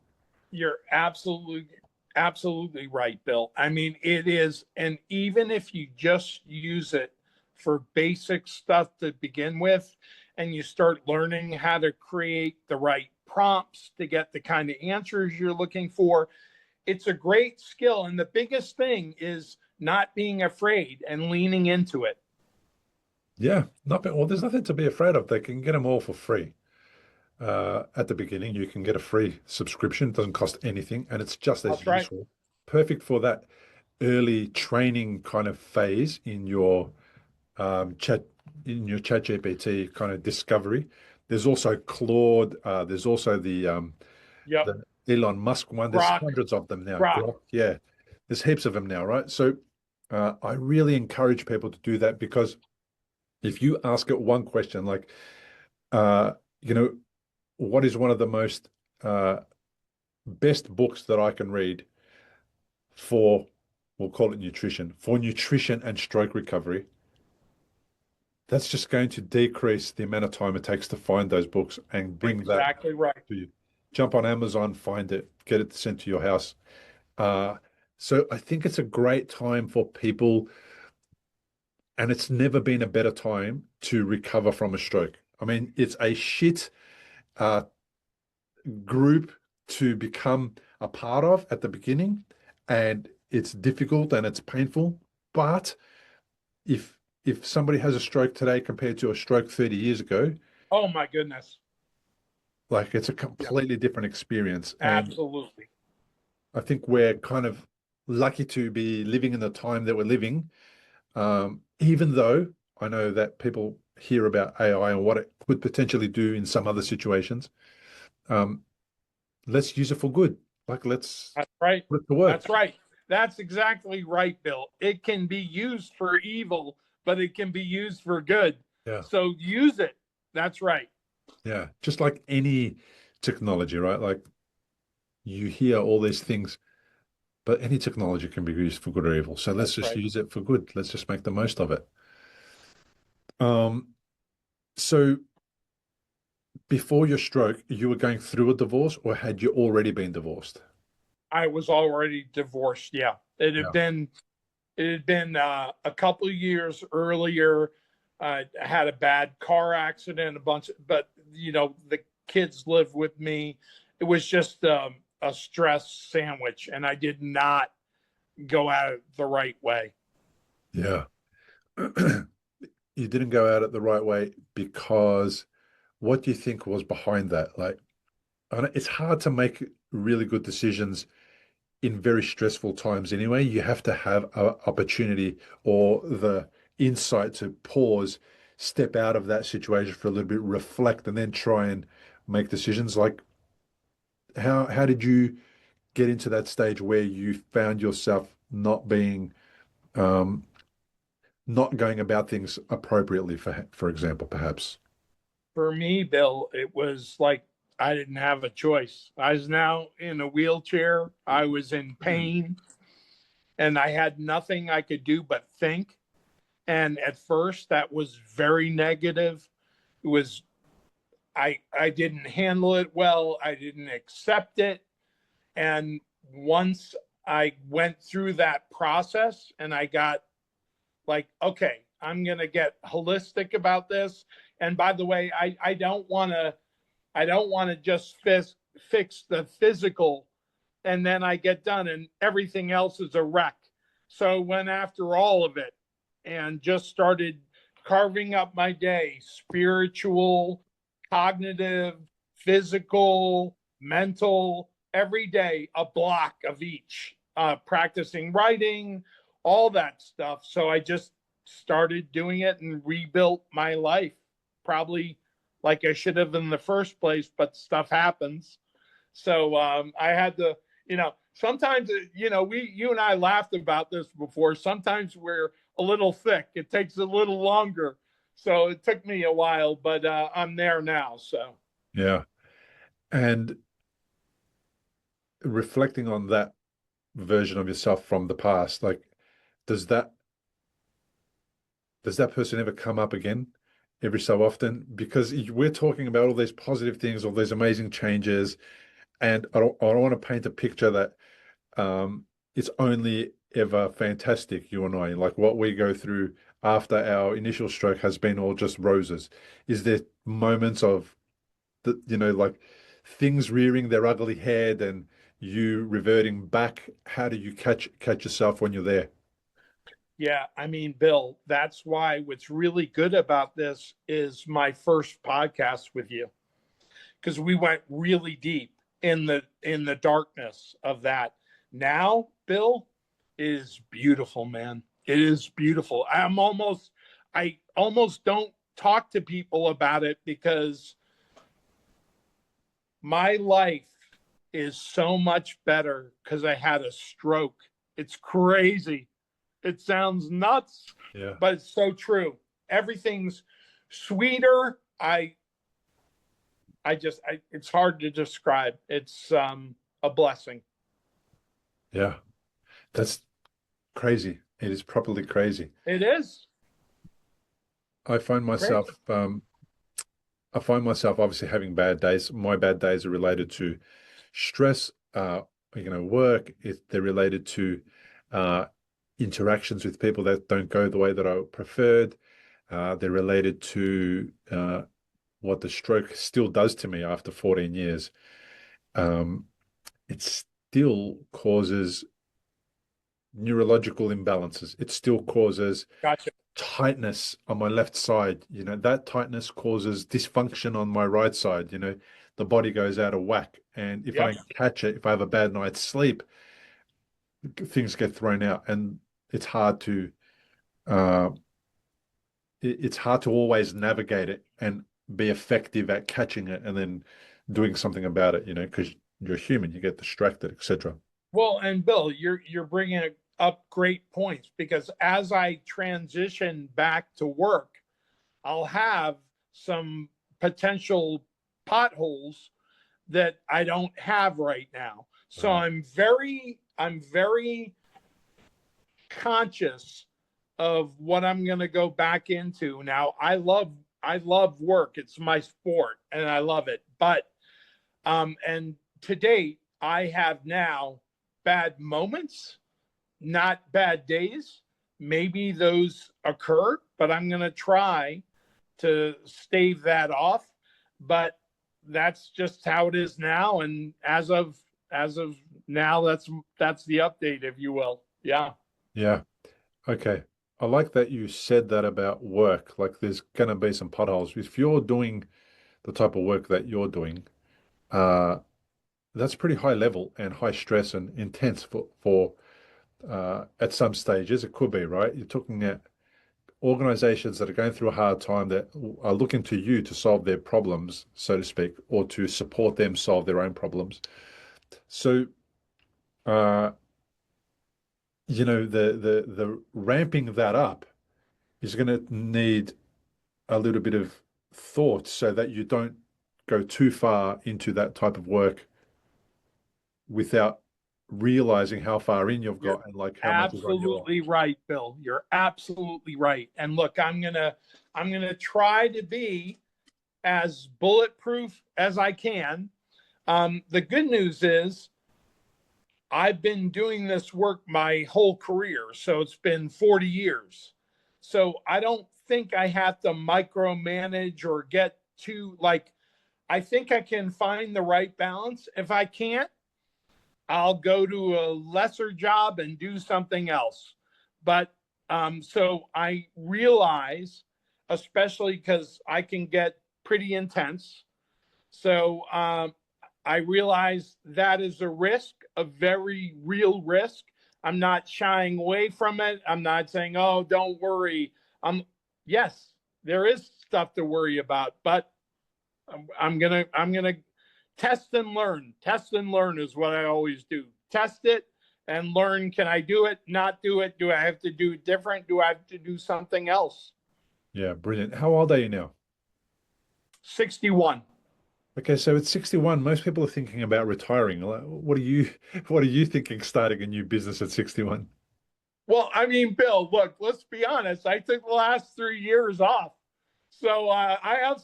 You're absolutely right, Bill. I mean, it is, and even if you just use it for basic stuff to begin with, and you start learning how to create the right prompts to get the kind of answers you're looking for, it's a great skill. And the biggest thing is not being afraid and leaning into it. Yeah, nothing. Well, there's nothing to be afraid of. They can get them all for free. At the beginning, you can get a free subscription. It doesn't cost anything, and it's just as That's right. useful. Perfect for that early training kind of phase chat in your chat GPT kind of discovery. There's also Claude. There's also Yep. the Elon Musk one. There's Grok. hundreds of them now. Grok. Yeah, there's heaps of them now, right? So I really encourage people to do that because if you ask it one question like, uh, you know, what is one of the most uh, best books that I can read for, we'll call it nutrition, for nutrition and stroke recovery, that's just going to decrease the amount of time it takes to find those books and bring that Exactly right. to you. Jump on Amazon, find it, get it sent to your house. Uh, so I think it's a great time for people, and it's never been a better time to recover from a stroke. I mean, it's a shit uh, group to become a part of at the beginning, and it's difficult and it's painful. But if somebody has a stroke today compared to a stroke 30 years ago, Oh my goodness. like it's a Yeah, completely different experience. And absolutely. I think we're kind of lucky to be living in the time that we're living. Even though I know that people hear about AI and what it could potentially do in some other situations, um, let's use it for good. Like let's That's right. put it to work. That's right. That's exactly right, Bill. It can be used for evil, but it can be used for good. Yeah. So use it. That's right. Yeah. Just like any technology, right? Like you hear all these things, but any technology can be used for good or evil. So let's That's just right. use it for good. Let's just make the most of it. Um, so before your stroke, you were going through a divorce, or had you already been divorced? I was already divorced. Yeah. Yeah. It had been a couple of years earlier. I had a bad car accident, but the kids lived with me. It was just a stress sandwich, and I did not go at it the right way. Yeah. You didn't go at it the right way because what do you think was behind that? Like, it's hard to make really good decisions in very stressful times anyway. You have to have an opportunity or the insight to pause, step out of that situation for a little bit, reflect, and then try and make decisions. Like, how did you get into that stage where you found yourself not being um, not going about things appropriately, for example, perhaps? For me, Bill, it was like I didn't have a choice. I was now in a wheelchair. I was in pain, and I had nothing I could do but think. And at first, that was very negative. It was I didn't handle it well. I didn't accept it. And once I went through that process and I got like, okay, I'm going to get holistic about this. And by the way, I don't want to just fix the physical and then I get done and everything else is a wreck. So went after all of it and just started carving up my day, spiritual, cognitive, physical, mental, every day, a block of each, practicing writing, all that stuff. So I just started doing it and rebuilt my life, probably like I should have in the first place, but stuff happens. So I had to, sometimes, you and I laughed about this before. Sometimes we're a little thick. It takes a little longer. So it took me a while, but I'm there now. So Yeah. And reflecting on that version of yourself from the past, like, does that does that person ever come up again every so often? Because we're talking about all these positive things, all these amazing changes, and I don't want to paint a picture that um, it's only ever fantastic, you and I. Like what we go through after our initial stroke has been all just roses. Is there moments of like things rearing their ugly head and you reverting back? How do you catch yourself when you're there? yeah, I mean, Bill, that's why what's really good about this is my first podcast with you because we went really deep in the darkness of that. Now, Bill, is beautiful, man. It is beautiful. I almost don't talk to people about it because my life is so much better because I had a stroke. It's crazy. It sounds nuts, Yeah. but it's so true. Everything's sweeter. It's hard to describe. It's a blessing. Yeah. That's crazy. It is properly crazy. It is. I find Great. myself obviously having bad days. My bad days are related to stress, work. They're related to uh, interactions with people that don't go the way that I preferred. They're related to what the stroke still does to me after 14 years. Um, it still causes neurological imbalances. It still causes Gotcha. tightness on my left side. That tightness causes dysfunction on my right side. The body goes out of whack. And if I Yep. don't catch it, if I have a bad night's sleep, things get thrown out. And it's hard to uh, it's hard to always navigate it and be effective at catching it and then doing something about it, because you're human, you get distracted, etc. Well, and Bill, you're bringing up great points, because as I transition back to work, I'll have some potential potholes that I don't have right now. So Right. I'm very conscious of what I'm going to go back into. Now, I love work. It's my sport and I love it. But and to date, I have now bad moments, not bad days. Maybe those occur, but I'm going to try to stave that off. But that's just how it is now. And as of now, that's the update, if you will. Yeah. Yeah. Okay. I like that you said that about work. Like there's going to be some potholes. If you're doing the type of work that you're doing, uh, that's pretty high level and high stress and intense for at some stages. It could be, right? You're talking at organizations that are going through a hard time that are looking to you to solve their problems, so to speak, or to support them solve their own problems. So, uh, the ramping that up is going to need a little bit of thought so that you don't go too far into that type of work without realizing how far in you've You're got and like how much is on your. absolutely right, Bill. You're absolutely right. And look, I'm gonna try to be as bulletproof as I can. The good news is I've been doing this work my whole career, so it's been 40 years. So I don't think I have to micromanage or get too like. I think I can find the right balance. If I can't, I'll go to a lesser job and do something else. But so I realize, especially because I can get pretty intense. So I realize that is a risk, a very real risk. I'm not shying away from it. I'm not saying, "Oh, don't worry." Yes, there is stuff to worry about, but I'm gonna test and learn. Test and learn is what I always do. Test it and learn. Can I do it? Not do it? Do I have to do it different? Do I have to do something else? Yeah, brilliant. How old are you now? 61. Okay, so at 61, most people are thinking about retiring. What are you what are you thinking starting a new business at 61? Well, I mean, Bill, look, let's be honest. I took the last 3 years off. So I have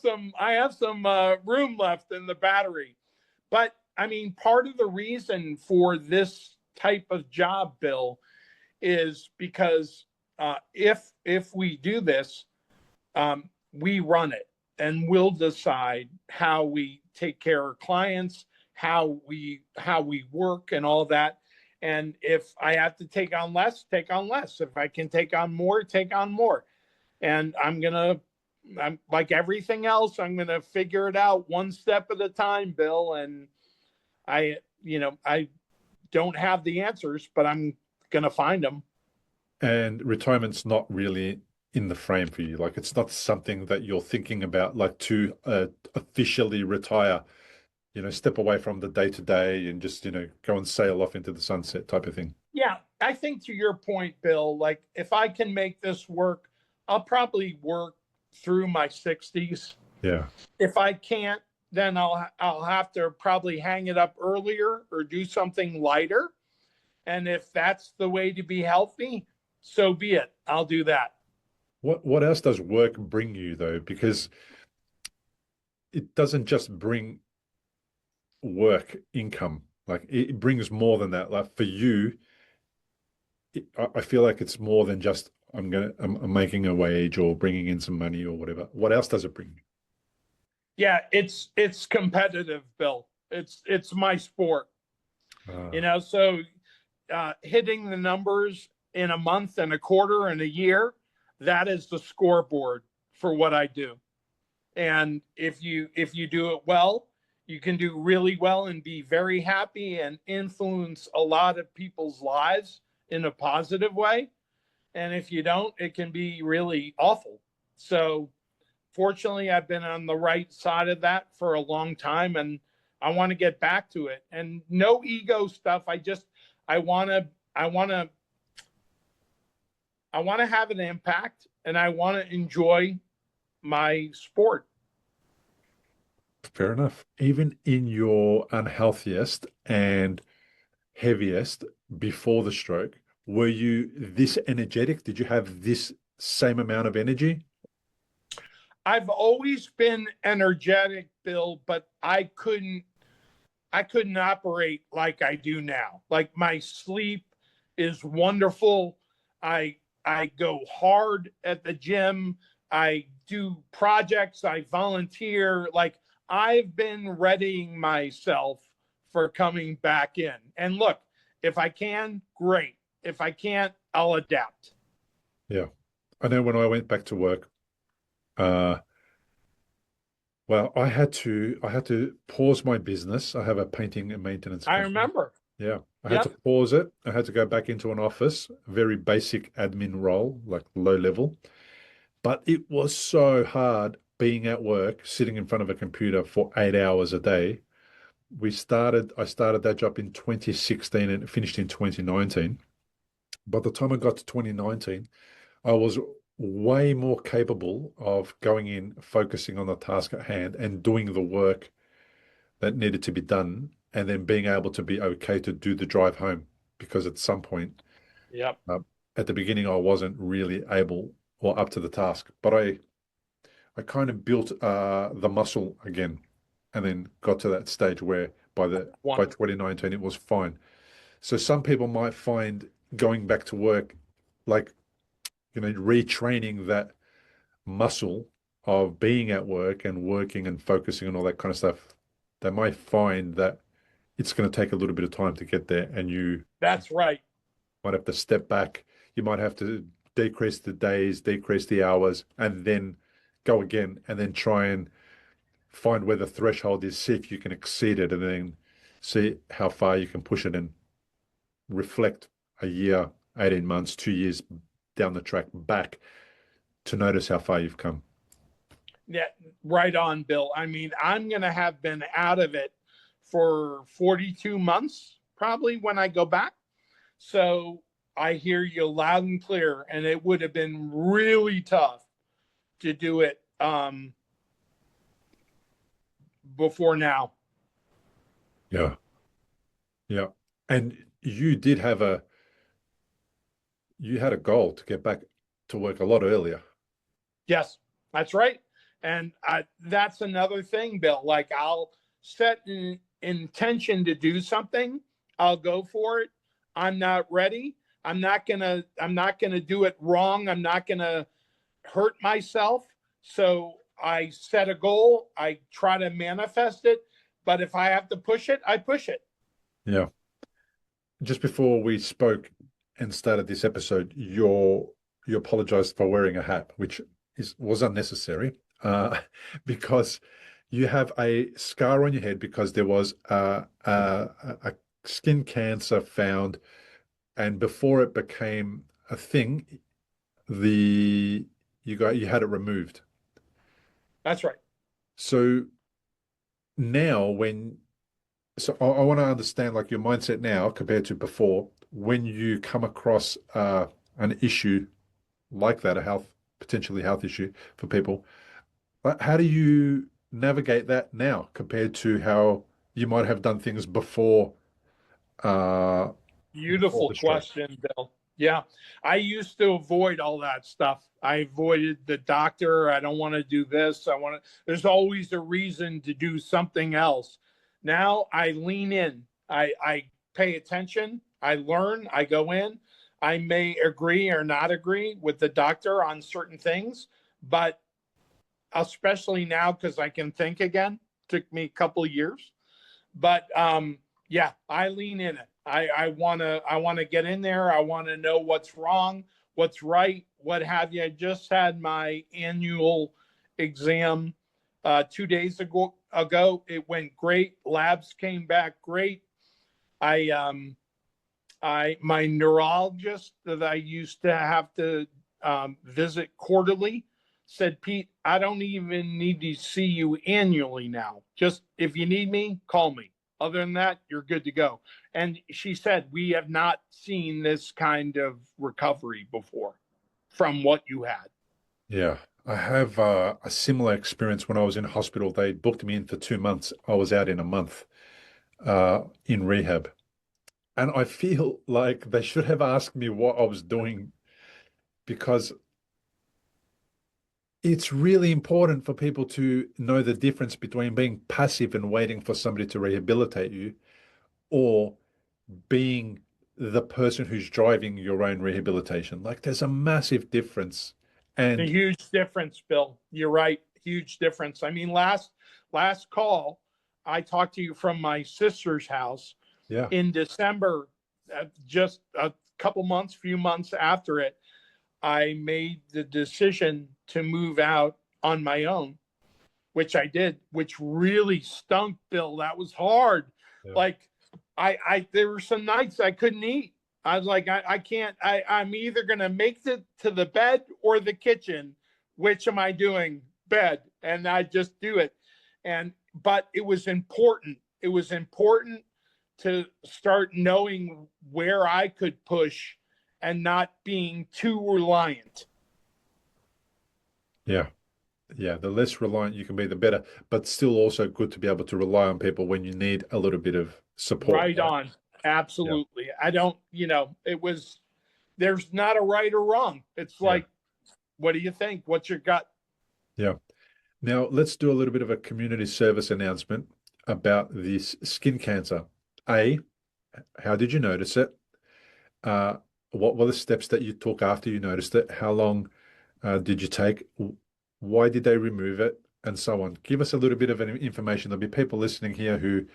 some room left in the battery. But I mean, part of the reason for this type of job, Bill, is because if we do this, we run it and we'll decide how we take care of clients, how we work, and all that. And if I have to take on less, take on less. If I can take on more, take on more. And I'm like everything else, I'm gonna figure it out one step at a time, Bill. And I don't have the answers, but I'm gonna find them. And retirement's not really in the frame for you. Like it's not something that you're thinking about, like to officially retire, step away from the day to day and just, go and sail off into the sunset type of thing. Yeah, I think to your point, Bill, like if I can make this work, I'll probably work through my 60s. Yeah. If I can't, then I'll have to probably hang it up earlier or do something lighter. And if that's the way to be healthy, so be it. I'll do that. What else does work bring you though? Because it doesn't just bring work income. Like it brings more than that. Like for you, I feel like it's more than just I'm making a wage or bringing in some money or whatever. What else does it bring Yeah, it's competitive, Bill. It's my sport. you? So hitting the numbers in a month and a quarter and a year, that is the scoreboard for what I do. And if you do it well, you can do really well and be very happy and influence a lot of people's lives in a positive way. And if you don't, it can be really awful. So fortunately, I've been on the right side of that for a long time, and I want to get back to it. And no ego stuff. I want to I want to I want to have an impact, and I want to enjoy my sport. Fair enough. Even in your unhealthiest and heaviest before the stroke, were you this energetic? Did you have this same amount of energy? I've always been energetic, Bill, but I couldn't operate like I do now. Like my sleep is wonderful. I go hard at the gym. I do projects. I volunteer. Like I've been readying myself for coming back in. And look, if I can, great. If I can't, I'll adapt. Yeah. I know when I went back to work, uh, well, I had to pause my business. I have a painting and maintenance I company. remember. Yeah. I had to Yep. pause it. I had to go back into an office, very basic admin role, like low level. But it was so hard being at work, sitting in front of a computer for 8 hours a day. I started that job in 2016 and it finished in 2019. By the time I got to 2019, I was way more capable of going in, focusing on the task at hand and doing the work that needed to be done, and then being able to be okay to do the drive home. Because at some point, Yep. uh, at the beginning, I wasn't really able or up to the task, but I kind of built the muscle again, and then got to that stage where by Wonderful. 2019 it was fine. So some people might find going back to work like retraining that muscle of being at work and working and focusing and all that kind of stuff. They might find that it's going to take a little bit of time to get there, and you That's right. might have to step back. You might have to decrease the days, decrease the hours, and then go again, and then try and find where the threshold is, see if you can exceed it, and then see how far you can push it and reflect a year, 18 months, 2 years down the track back to notice how far you've come. Yeah, right on, Bill. I mean, I'm going to have been out of it for 42 months probably when I go back. So I hear you loud and clear, and it would have been really tough to do it before now. Yeah. Yeah. And you had a goal to get back to work a lot earlier. Yes, that's right. And that's another thing, Bill. Like I'll set an intention to do something. I'll go for it. I'm not ready. I'm not gonna do it wrong. I'm not gonna hurt myself. So I set a goal. I try to manifest it. But if I have to push it, I push it. Yeah. Just before we spoke and started this episode, you apologized for wearing a hat, which was unnecessary, because you have a scar on your head because there was a skin cancer found, and before it became a thing, the you had it removed. That's right. So now when so I want to understand like your mindset now compared to before when you come across an issue like that, a potentially health issue for people. How do you navigate that now compared to how you might have done things before uh, before Beautiful the stroke? question, Bill. Yeah. I used to avoid all that stuff. I avoided the doctor. I don't want to do this. There's always a reason to do something else. Now I lean in. I pay attention. I learn. I go in. I may agree or not agree with the doctor on certain things, but especially now because I can think again. Took me a couple of years, but yeah, I lean in it. I wanna get in there. I want to know what's wrong, what's right, what have you. I just had my annual exam 2 days ago. It went great. Labs came back great. I my neurologist that I used to have to visit quarterly said, Pete, I don't even need to see you annually now. Just if you need me, call me. Other than that, you're good to go. And she said, we have not seen this kind of recovery before from what you had. Yeah, I have a similar experience when I was in hospital. They booked me in for 2 months. I was out in a month in rehab. And I feel like they should have asked me what I was doing because it's really important for people to know the difference between being passive and waiting for somebody to rehabilitate you or being the person who's driving your own rehabilitation. Like there's a massive difference. A And huge difference, Bill. You're right. Huge difference. I mean, last call, I talked to you from my sister's house yeah, in December, just a few months after it. I made the decision to move out on my own, which I did, which really stunk, Bill. That was hard. yeah, Like there were some nights I couldn't eat. I was like, I can't, I'm either going to make it to the bed or the kitchen. Which am I doing? Bed. And I just do it. But it was important. It was important to start knowing where I could push and not being too reliant. yeah, yeah. The less reliant you can be, the better. But still also good to be able to rely on people when you need a little bit of support, Right right? on. Yeah, Absolutely. I don't, there's not a right or wrong. It's yeah, like, what do you think? What's your gut? yeah. Now let's do a little bit of a community service announcement about this skin cancer. A, how did you notice it? Uh, what were the steps that you took after you noticed it? How long did you take? Why did they remove it? And so on. Give us a little bit of information. There'll be people listening here who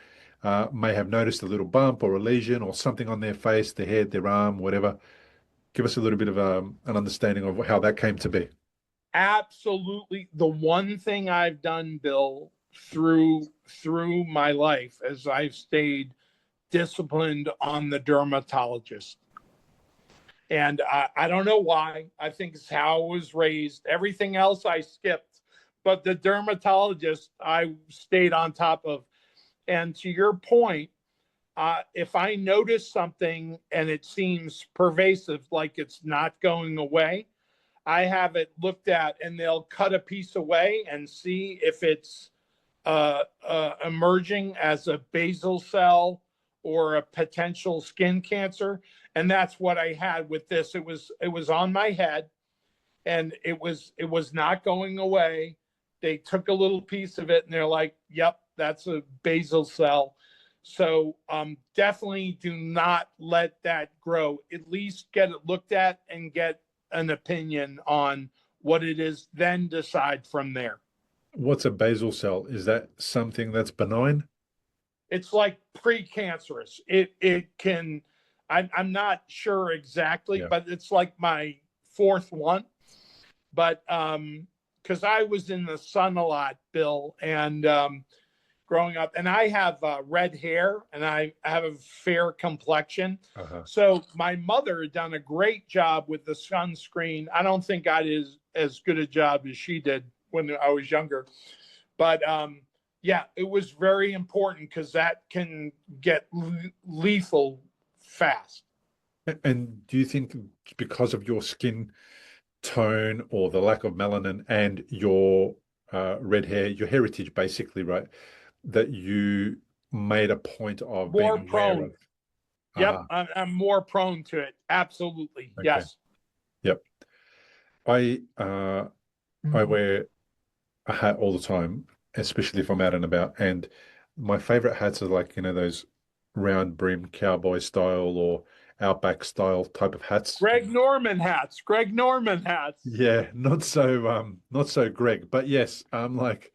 may have noticed a little bump or a lesion or something on their face, their head, their arm, whatever. Give us a little bit of an understanding of how that came to be. Absolutely. The one thing I've done, Bill, through my life is I've stayed disciplined on the dermatologist. And I don't know why. I think it's how I was raised. Everything else I skipped, but the dermatologist I stayed on top of. And to your point, if I notice something and it seems pervasive, like it's not going away, I have it looked at, and they'll cut a piece away and see if it's emerging as a basal cell or a potential skin cancer. And that's what I had with this. It was on my head, and it was not going away. They took a little piece of it, and they're like, "Yep, that's a basal cell." So definitely do not let that grow. At least get it looked at and get an opinion on what it is, then decide from there. What's a basal cell? Is that something that's benign? It's like precancerous. It can, I'm not sure exactly, Yeah. but it's like my fourth one. But because I was in the sun a lot, Bill, and growing up, and I have red hair and I have a fair complexion. Uh-huh. So my mother had done a great job with the sunscreen. I don't think I did as good a job as she did when I was younger. But yeah, it was very important because that can get lethal fast. And do you think because of your skin tone or the lack of melanin and your red hair, your heritage basically, right, that you made a point of being More aware prone. of? Yep. I'm more prone to it. Absolutely. Okay. Yes. Yep. I wear a hat all the time, especially if I'm out and about. And my favorite hats are like, those round brim cowboy style or outback style type of hats. Greg Norman hats. Greg Norman hats. Yeah, not so Greg, but yes, like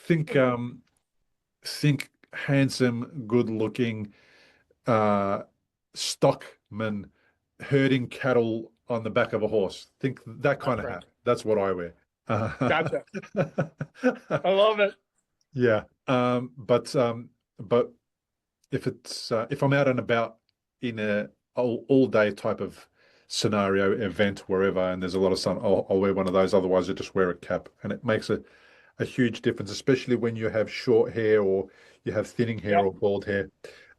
think think handsome, good looking stockman herding cattle on the back of a horse. Think that kind That's of right. hat. That's what I wear. Gotcha. I love it. Yeah. But if I'm out and about in a all day type of scenario, event, wherever, and there's a lot of sun, I'll wear one of those. Otherwise, I just wear a cap, and it makes a huge difference, especially when you have short hair or you have thinning hair Yep. or bald hair.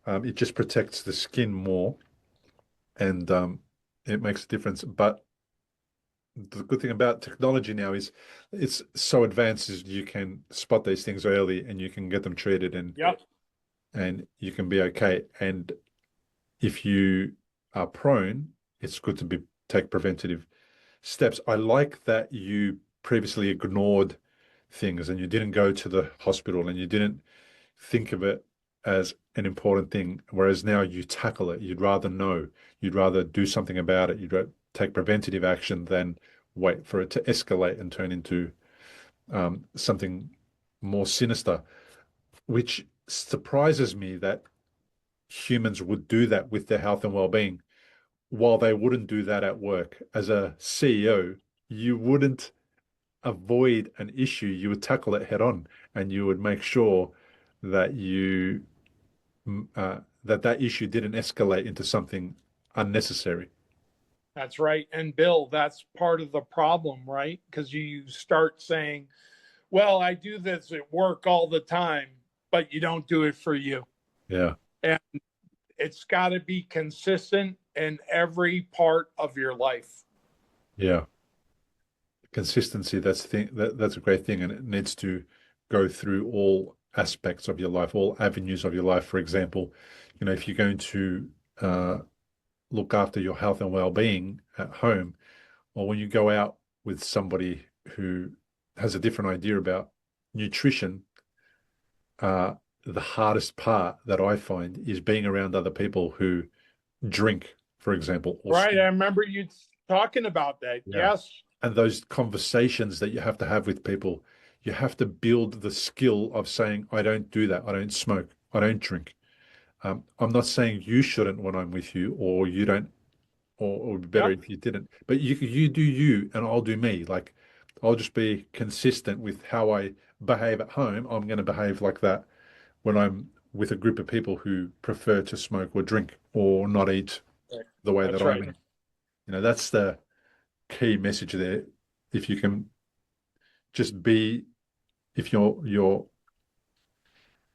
It just protects the skin more, and it makes a difference. But the good thing about technology now is it's so advanced as you can spot these things early and you can get them treated Yep. and you can be okay. And if you are prone, it's good to take preventative steps. I like that you previously ignored things and you didn't go to the hospital and you didn't think of it as an important thing, whereas now you tackle it. You'd rather know, you'd rather do something about it. You'd rather take preventative action than wait for it to escalate and turn into something more sinister, which surprises me that humans would do that with their health and well-being while they wouldn't do that at work. As a CEO, you wouldn't avoid an issue, you would tackle it head on and you would make sure that that issue didn't escalate into something unnecessary. That's right. And Bill, that's part of the problem, right? Because you start saying, well, I do this at work all the time, but you don't do it for you. Yeah. And it's got to be consistent in every part of your life. Yeah. Consistency, that's a great thing. And it needs to go through all aspects of your life, all avenues of your life. For example, if you're going to look after your health and well-being at home, or when you go out with somebody who has a different idea about nutrition, the hardest part that I find is being around other people who drink, for example, or Right. smoke. I remember you talking about that. Yeah. Yes. And those conversations that you have to have with people, you have to build the skill of saying, I don't do that. I don't smoke. I don't drink. I'm not saying you shouldn't when I'm with you, or you don't, or it would be better Yep. if you didn't. But you do you, and I'll do me. Like I'll just be consistent with how I behave at home. I'm going to behave like that when I'm with a group of people who prefer to smoke or drink or not eat the way That's that I'm right. eating. That's the key message there. If you can just be, if you're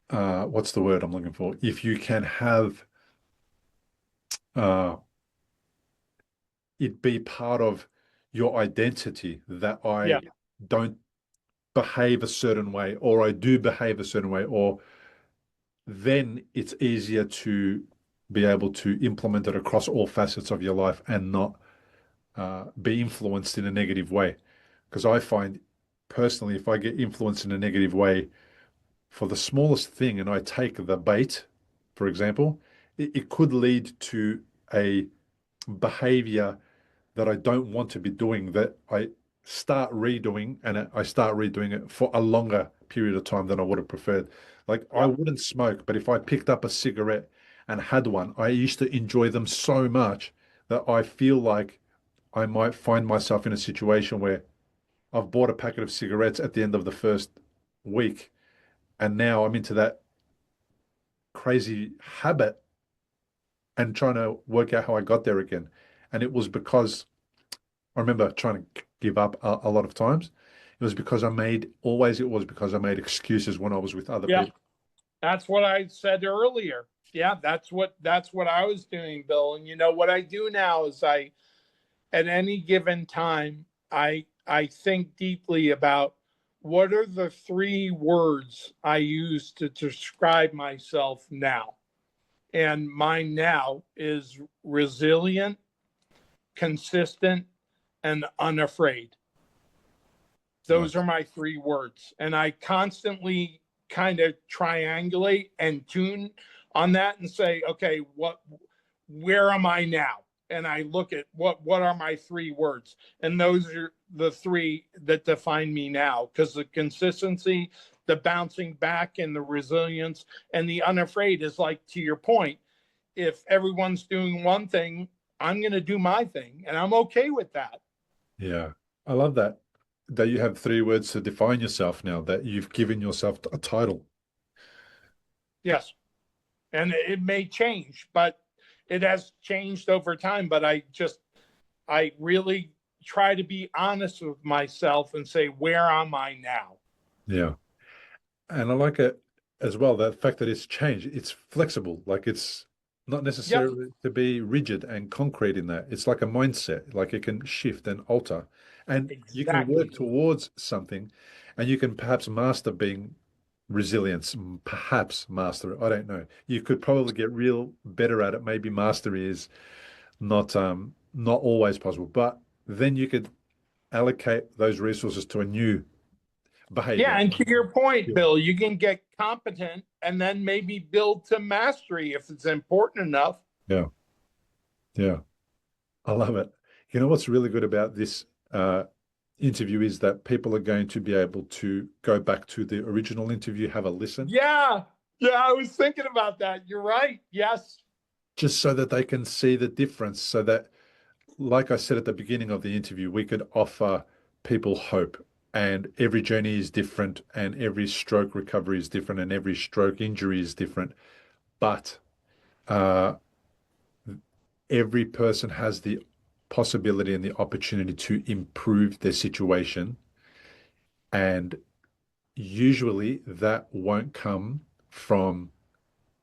what's the word I'm looking for? If you can have uh, it be part of your identity that Yeah. I don't behave a certain way, or I do behave a certain way, or then it's easier to be able to implement it across all facets of your life and not be influenced in a negative way. Because I find personally, if I get influenced in a negative way for the smallest thing and I take the bait, for example, it could lead to a behavior that I don't want to be doing, that I start redoing, and I start redoing it for a longer period of time than I would have preferred. Like I Yep. wouldn't smoke, but if I picked up a cigarette and had one, I used to enjoy them so much that I feel like I might find myself in a situation where I've bought a packet of cigarettes at the end of the first week, and now I'm into that crazy habit and trying to work out how I got there again. And it was because I remember trying to give up a lot of times. It was because I made excuses when I was with other Yeah. people. That's what I said earlier. Yeah, that's what I was doing, Bill. And what I do now is at any given time, I think deeply about what are the 3 words I use to describe myself now. And mine now is resilient, consistent, and unafraid. Those Nice. are my 3 words. And I constantly kind of triangulate and tune on that and say, okay, where am I now? And I look at what are my 3 words. And those are the 3 that define me now, because the consistency, the bouncing back, and the resilience, and the unafraid is like, to your point, if everyone's doing one thing, I'm going to do my thing, and I'm okay with that. Yeah. I love that. That you have 3 words to define yourself now, that you've given yourself a title. Yes. And it may change, but it has changed over time. But I really try to be honest with myself and say, where am I now? Yeah. And I like it as well, the fact that it's changed. It's flexible. Like it's not Yep. necessarily to be rigid and concrete in that. It's like a mindset, like it can shift and alter. And you can work Exactly. towards something and you can perhaps master being resilience, perhaps master it. I don't know. You could probably get real better at it. Maybe mastery is not always possible, but then you could allocate those resources to a new behavior. Yeah. And to your point, Bill, you can get competent and then maybe build to mastery if it's important enough. Yeah. Yeah. I love it. You know what's really good about this interview is that people are going to be able to go back to the original interview, have a listen, Yeah. Yeah. I was thinking about that. You're right. Yes. just so that they can see the difference. So that, like I said at the beginning of the interview, we could offer people hope. And every journey is different, and every stroke recovery is different, and every stroke injury is different. But uh, every person has the possibility and the opportunity to improve their situation. And usually that won't come from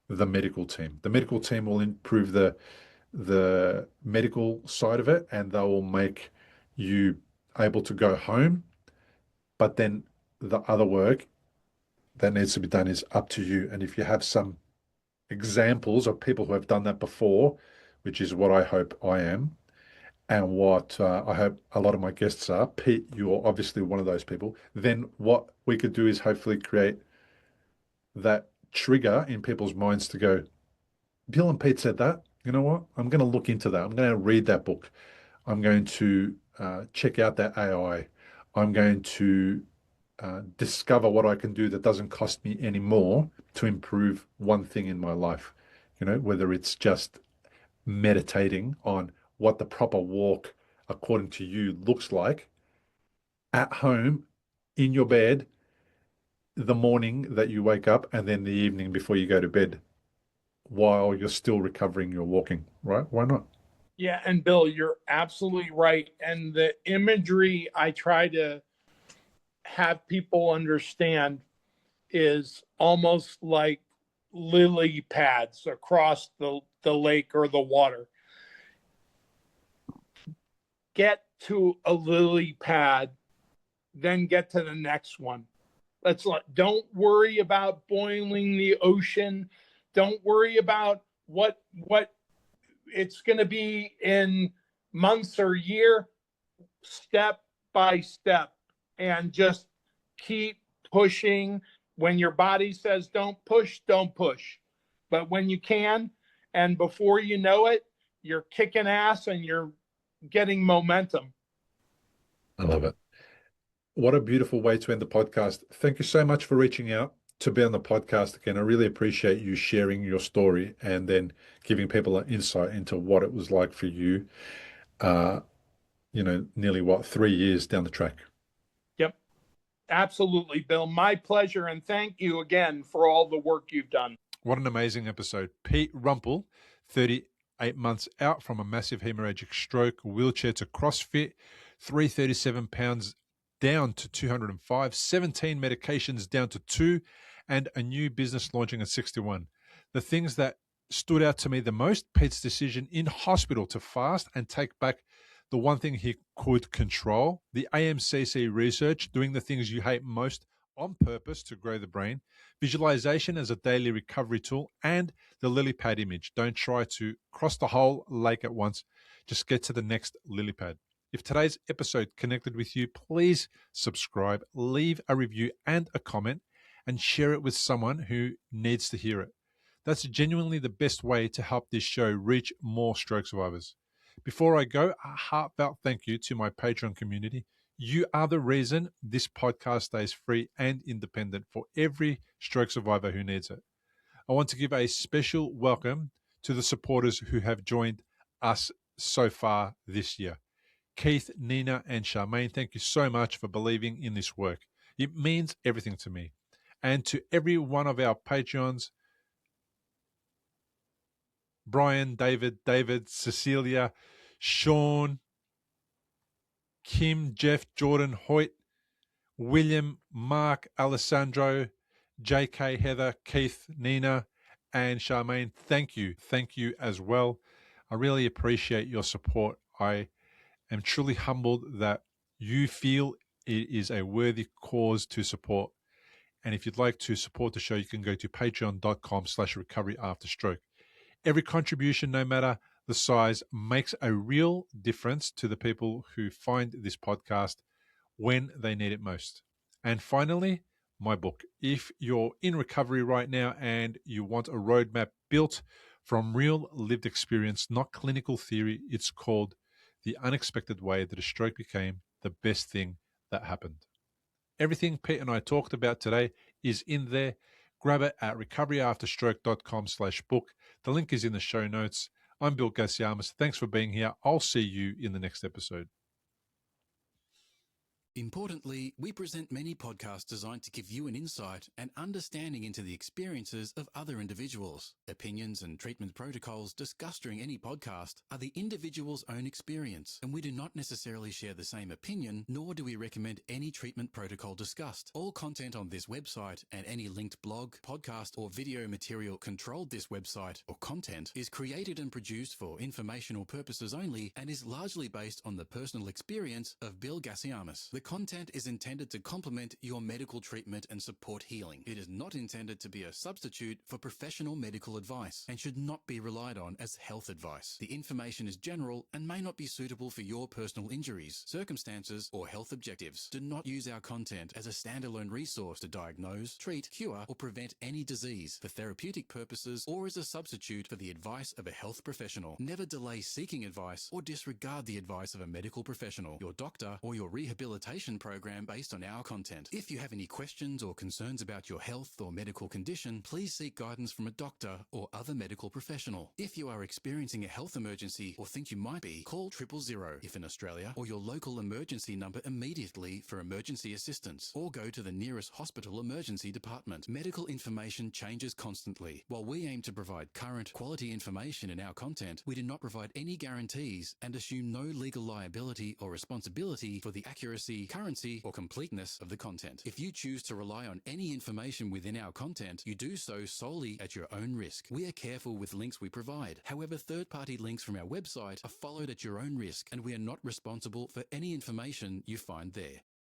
the medical team. The medical team will improve the medical side of it and they will make you able to go home. But then the other work that needs to be done is up to you. And if you have some examples of people who have done that before, which is what I hope I am, and what I hope a lot of my guests are, Pete, you're obviously one of those people, then what we could do is hopefully create that trigger in people's minds to go, Bill and Pete said that. You know what? I'm going to look into that. I'm going to read that book. I'm going to check out that AI. I'm going to discover what I can do that doesn't cost me any more to improve one thing in my life. You know, whether it's just meditating on what the proper walk, according to you, looks like at home in your bed the morning that you wake up and then the evening before you go to bed while you're still recovering your walking, right? Why not? Yeah. And Bill, you're absolutely right. And the imagery I try to have people understand is almost like lily pads across the lake or the water. Get to a lily pad, then get to the next one. Don't worry about boiling the ocean. Don't worry about what it's going to be in months or year. Step by step, and just keep pushing. When your body says don't push, don't push. But when you can, and before you know it, you're kicking ass and you're getting momentum. I love it. What a beautiful way to end the podcast. Thank you so much for reaching out to be on the podcast again. I really appreciate you sharing your story and then giving people an insight into what it was like for you, nearly 3 years down the track. Yep. Absolutely, Bill. My pleasure. And thank you again for all the work you've done. What an amazing episode. Pete Rumpel, 38 months out from a massive hemorrhagic stroke, wheelchair to CrossFit, 337 pounds down to 205, 17 medications down to 2, and a new business launching at 61. The things that stood out to me the most, Pete's decision in hospital to fast and take back the one thing he could control, the AMCC research, doing the things you hate most on purpose to grow the brain, visualization as a daily recovery tool, and the lily pad image. Don't try to cross the whole lake at once. Just get to the next lily pad. If today's episode connected with you, please subscribe, leave a review and a comment, and share it with someone who needs to hear it. That's genuinely the best way to help this show reach more stroke survivors. Before I go, a heartfelt thank you to my Patreon community. You are the reason this podcast stays free and independent for every stroke survivor who needs it. I want to give a special welcome to the supporters who have joined us so far this year. Keith, Nina, and Charmaine, thank you so much for believing in this work. It means everything to me. And to every one of our Patreons, Brian, David, Cecilia, Sean, Kim, Jeff, Jordan, Hoyt, William, Mark, Alessandro, JK, Heather, Keith, Nina, and Charmaine, thank you. Thank you as well. I really appreciate your support. I am truly humbled that you feel it is a worthy cause to support. And if you'd like to support the show, you can go to patreon.com/recoveryafterstroke. Every contribution, no matter the size, makes a real difference to the people who find this podcast when they need it most. And finally, my book. If you're in recovery right now and you want a roadmap built from real lived experience, not clinical theory, it's called The Unexpected Way That a Stroke Became the Best Thing That Happened. Everything Pete and I talked about today is in there. Grab it at recoveryafterstroke.com/book. The link is in the show notes. I'm Bill Gassiamas. Thanks for being here. I'll see you in the next episode. Importantly, we present many podcasts designed to give you an insight and understanding into the experiences of other individuals. Opinions and treatment protocols discussed during any podcast are the individual's own experience, and we do not necessarily share the same opinion, nor do we recommend any treatment protocol discussed. All content on this website and any linked blog, podcast, or video material controlled this website or content is created and produced for informational purposes only and is largely based on the personal experience of Bill Gassiamas. The content is intended to complement your medical treatment and support healing. It is not intended to be a substitute for professional medical advice and should not be relied on as health advice. The information is general and may not be suitable for your personal injuries, circumstances, or health objectives. Do not use our content as a standalone resource to diagnose, treat, cure, or prevent any disease for therapeutic purposes or as a substitute for the advice of a health professional. Never delay seeking advice or disregard the advice of a medical professional, your doctor, or your rehabilitation program based on our content. If you have any questions or concerns about your health or medical condition, please seek guidance from a doctor or other medical professional. If you are experiencing a health emergency or think you might be, call 000 if in Australia, or your local emergency number immediately for emergency assistance, or go to the nearest hospital emergency department. Medical information changes constantly. While we aim to provide current, quality information in our content, we do not provide any guarantees and assume no legal liability or responsibility for the accuracy, currency, or completeness of the content. If you choose to rely on any information within our content, you do so solely at your own risk. We are careful with links we provide. However, third-party links from our website are followed at your own risk, and we are not responsible for any information you find there.